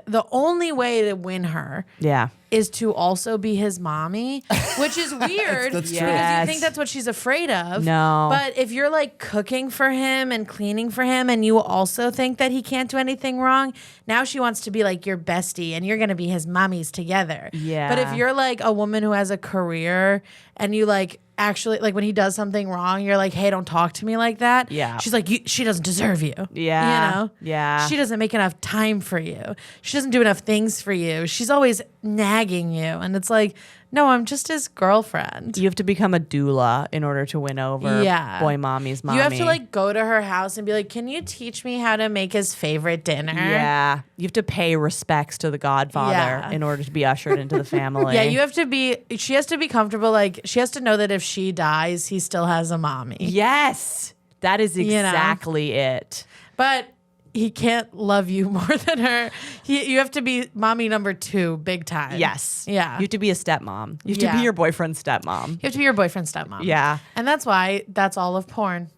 the only way to win her Yeah. is to also be his mommy, which is weird That's true. because Yes. you think that's what she's afraid of. No. But if you're like cooking for him and cleaning for him and you also think that he can't do anything wrong, now she wants to be like your bestie and you're going to be his mommies together. Yeah. But if you're like a woman who has a career and you like actually like when he does something wrong, you're like, hey, don't talk to me like that. Yeah. She's like, she doesn't deserve you. Yeah. You know? Yeah. She doesn't make enough time for you. She doesn't do enough things for you. She's always nagging you. And it's like, no, I'm just his girlfriend. You have to become a doula in order to win over Yeah. boy mommy's mommy. You have to like go to her house and be like, can you teach me how to make his favorite dinner? Yeah. You have to pay respects to the godfather Yeah. in order to be ushered into the family. Yeah, you have to be, she has to be comfortable. Like, she has to know that if she dies, he still has a mommy. Yes. That is You know? exactly it. But he can't love you more than her. You have to be mommy number 2, big time. Yes. Yeah. You have to be a stepmom. You have to Yeah. be your boyfriend's stepmom. You have to be your boyfriend's stepmom. Yeah. And that's why that's all of porn.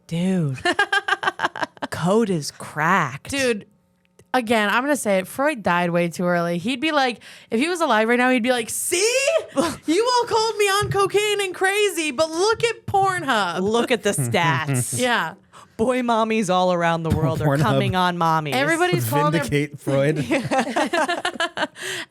Dude. Code is cracked. Dude, again, I'm going to say it. Freud died way too early. He'd be like, if he was alive right now, he'd be like, see? You all called me on cocaine and crazy, but look at Pornhub. Look at the stats. Yeah. Boy mommies all around the world are Pornhub. coming on mommies. Everybody's calling their Vindicate Freud.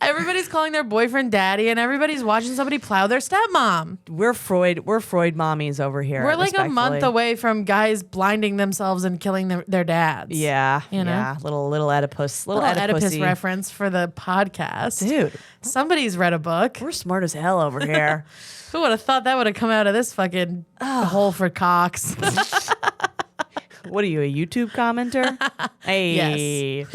everybody's calling their boyfriend daddy, and everybody's watching somebody plow their stepmom. We're Freud mommies over here. We're like a month respectfully. away from guys blinding themselves and killing their dads. Yeah. You know? Yeah. Little Oedipus. Little Oedipus Oedipusy. reference for the podcast. Dude, Somebody's read a book. we're smart as hell over here. Who would have thought that would have come out of this fucking hole for cocks? What are you, a YouTube commenter? Hey.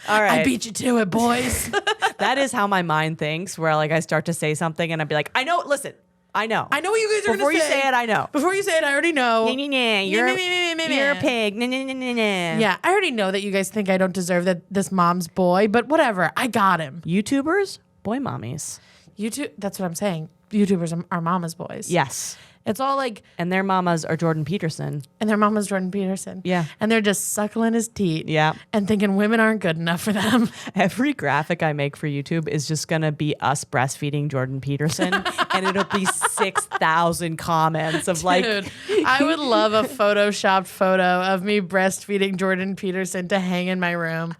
All right. I beat you to it, boys. That is how my mind thinks, where like I start to say something and I'd be like, I know, listen, I know. I know what you guys are Before going to you say it, I know. Before you say it, I already know. Nah, nah, nah, you're a pig. Nah, nah, nah, nah, nah. Yeah, I already know that you guys think I don't deserve that this mom's boy, but whatever. I got him. YouTubers, boy mommies. YouTube, that's what I'm saying. YouTubers are mama's boys. Yes. It's all like, And their mamas are Jordan Peterson. and their mama's Jordan Peterson. Yeah. And they're just suckling his teeth. Yeah. And thinking women aren't good enough for them. Every graphic I make for YouTube is just going to be us breastfeeding Jordan Peterson. And it'll be 6,000 comments of like, Dude, I would love a photoshopped photo of me breastfeeding Jordan Peterson to hang in my room.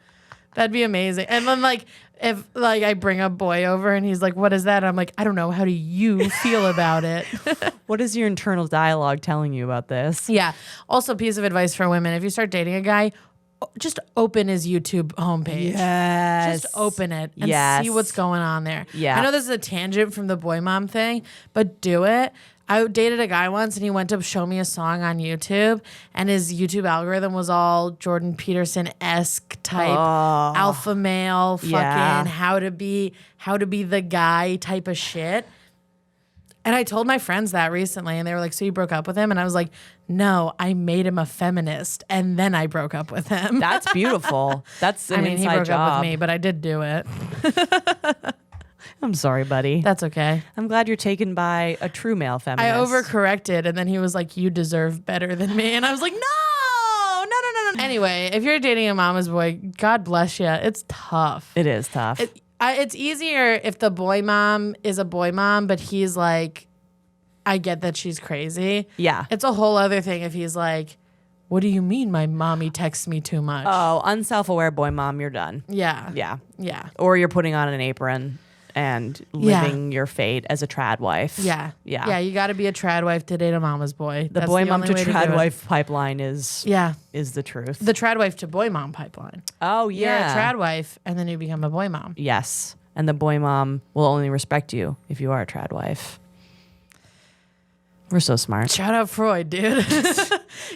That'd be amazing. And then like if like I bring a boy over and he's like, "What is that?" I'm like, "I don't know. How do you feel about it?" what is your internal dialogue telling you about this? Yeah. Also, piece of advice for women: if you start dating a guy, just open his YouTube homepage. Yes. Just open it and Yes. see what's going on there. Yeah. I know this is a tangent from the boy mom thing, but do it. I dated a guy once and he went to show me a song on YouTube and his YouTube algorithm was all Jordan Peterson-esque type alpha male fucking Yeah. how to be the guy type of shit. And I told my friends that recently and they were like, "So you broke up with him?" And I was like, "No, I made him a feminist and then I broke up with him." That's beautiful. That's an I mean, he inside broke job. up with me, but I did do it. I'm sorry, buddy. That's okay. I'm glad you're taken by a true male I feminist. overcorrected, and then he was like, "You deserve better than me," and I was like, "No." Anyway, if you're dating a mama's boy, God bless you. It's tough. It is tough. It's easier if the boy mom is a boy mom, but he's like, I get that she's crazy. Yeah. It's a whole other thing if he's like, What do you mean my mommy texts me too much? Oh, unself-aware boy mom, you're done. Yeah. Yeah. Yeah. Or you're putting on an apron and living your fate as a trad wife. Yeah. Yeah. Yeah, you got to be a trad wife to date a mama's boy. The boy mom to trad wife pipeline is the truth. The trad wife to boy mom pipeline. Oh, yeah. You're a trad wife, and then you become a boy mom. Yes. And the boy mom will only respect you if you are a trad wife. We're so smart. Shout out Freud, dude.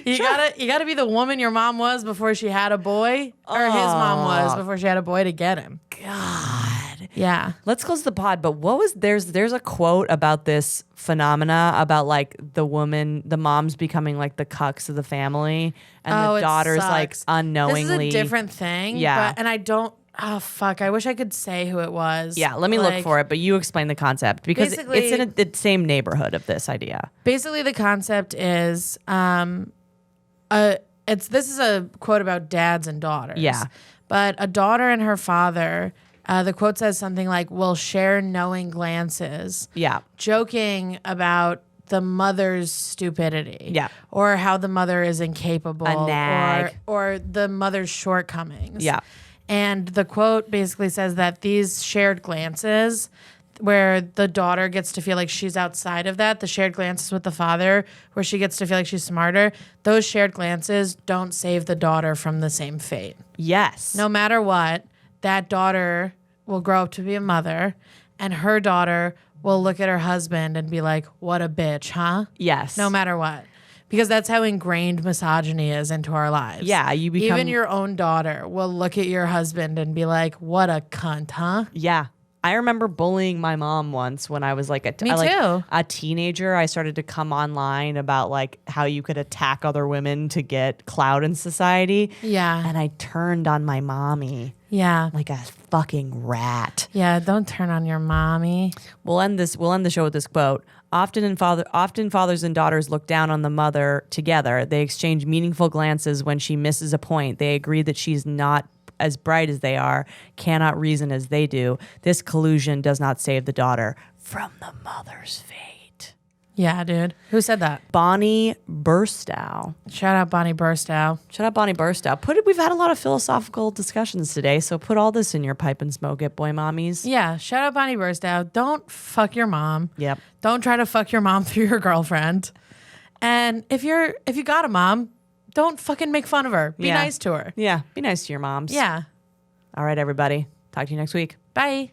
you gotta be the woman your mom was before she had a boy, or his mom was before she had a boy to get him. God. Yeah. Let's close the pod. But what was there's a quote about this phenomena about like the moms becoming like the cucks of the family, and the daughters like unknowingly. This is a different thing. Yeah. And I don't. Oh fuck! I wish I could say who it was. Yeah, let me look for it. But you explain the concept because it's in the same neighborhood of this idea. Basically, the concept is, this is a quote about dads and daughters. Yeah. But a daughter and her father, the quote says something like, "will share knowing glances." Yeah. Joking about the mother's stupidity. Yeah. Or how the mother is incapable. A nag. Or the mother's shortcomings. Yeah. And the quote basically says that these shared glances, where the daughter gets to feel like she's outside of that, the shared glances with the father, where she gets to feel like she's smarter, those shared glances don't save the daughter from the same fate. Yes. No matter what, that daughter will grow up to be a mother, and her daughter will look at her husband and be like, what a bitch, huh? Yes. No matter what. Because that's how ingrained misogyny is into our lives. Yeah, you become even your own daughter will look at your husband and be like, "What a cunt, huh?" Yeah. I remember bullying my mom once when I was like a teenager. I started to come online about like how you could attack other women to get clout in society. Yeah. And I turned on my mommy Yeah. like a fucking rat. Yeah, don't turn on your mommy. We'll end the show with this quote. Often fathers and daughters look down on the mother together. They exchange meaningful glances when she misses a point. They agree that she's not as bright as they are, cannot reason as they do. This collusion does not save the daughter from the mother's fate. Yeah, dude. Who said that? Bonnie Burstow. Shout out Bonnie Burstow. Shout out Bonnie Burstow. We've had a lot of philosophical discussions today, so put all this in your pipe and smoke it, boy mommies. Yeah, shout out Bonnie Burstow. Don't fuck your mom. Yep. Don't try to fuck your mom through your girlfriend. And if you got a mom, don't fucking make fun of her. Be nice to her. Yeah, be nice to your moms. Yeah. All right, everybody. Talk to you next week. Bye.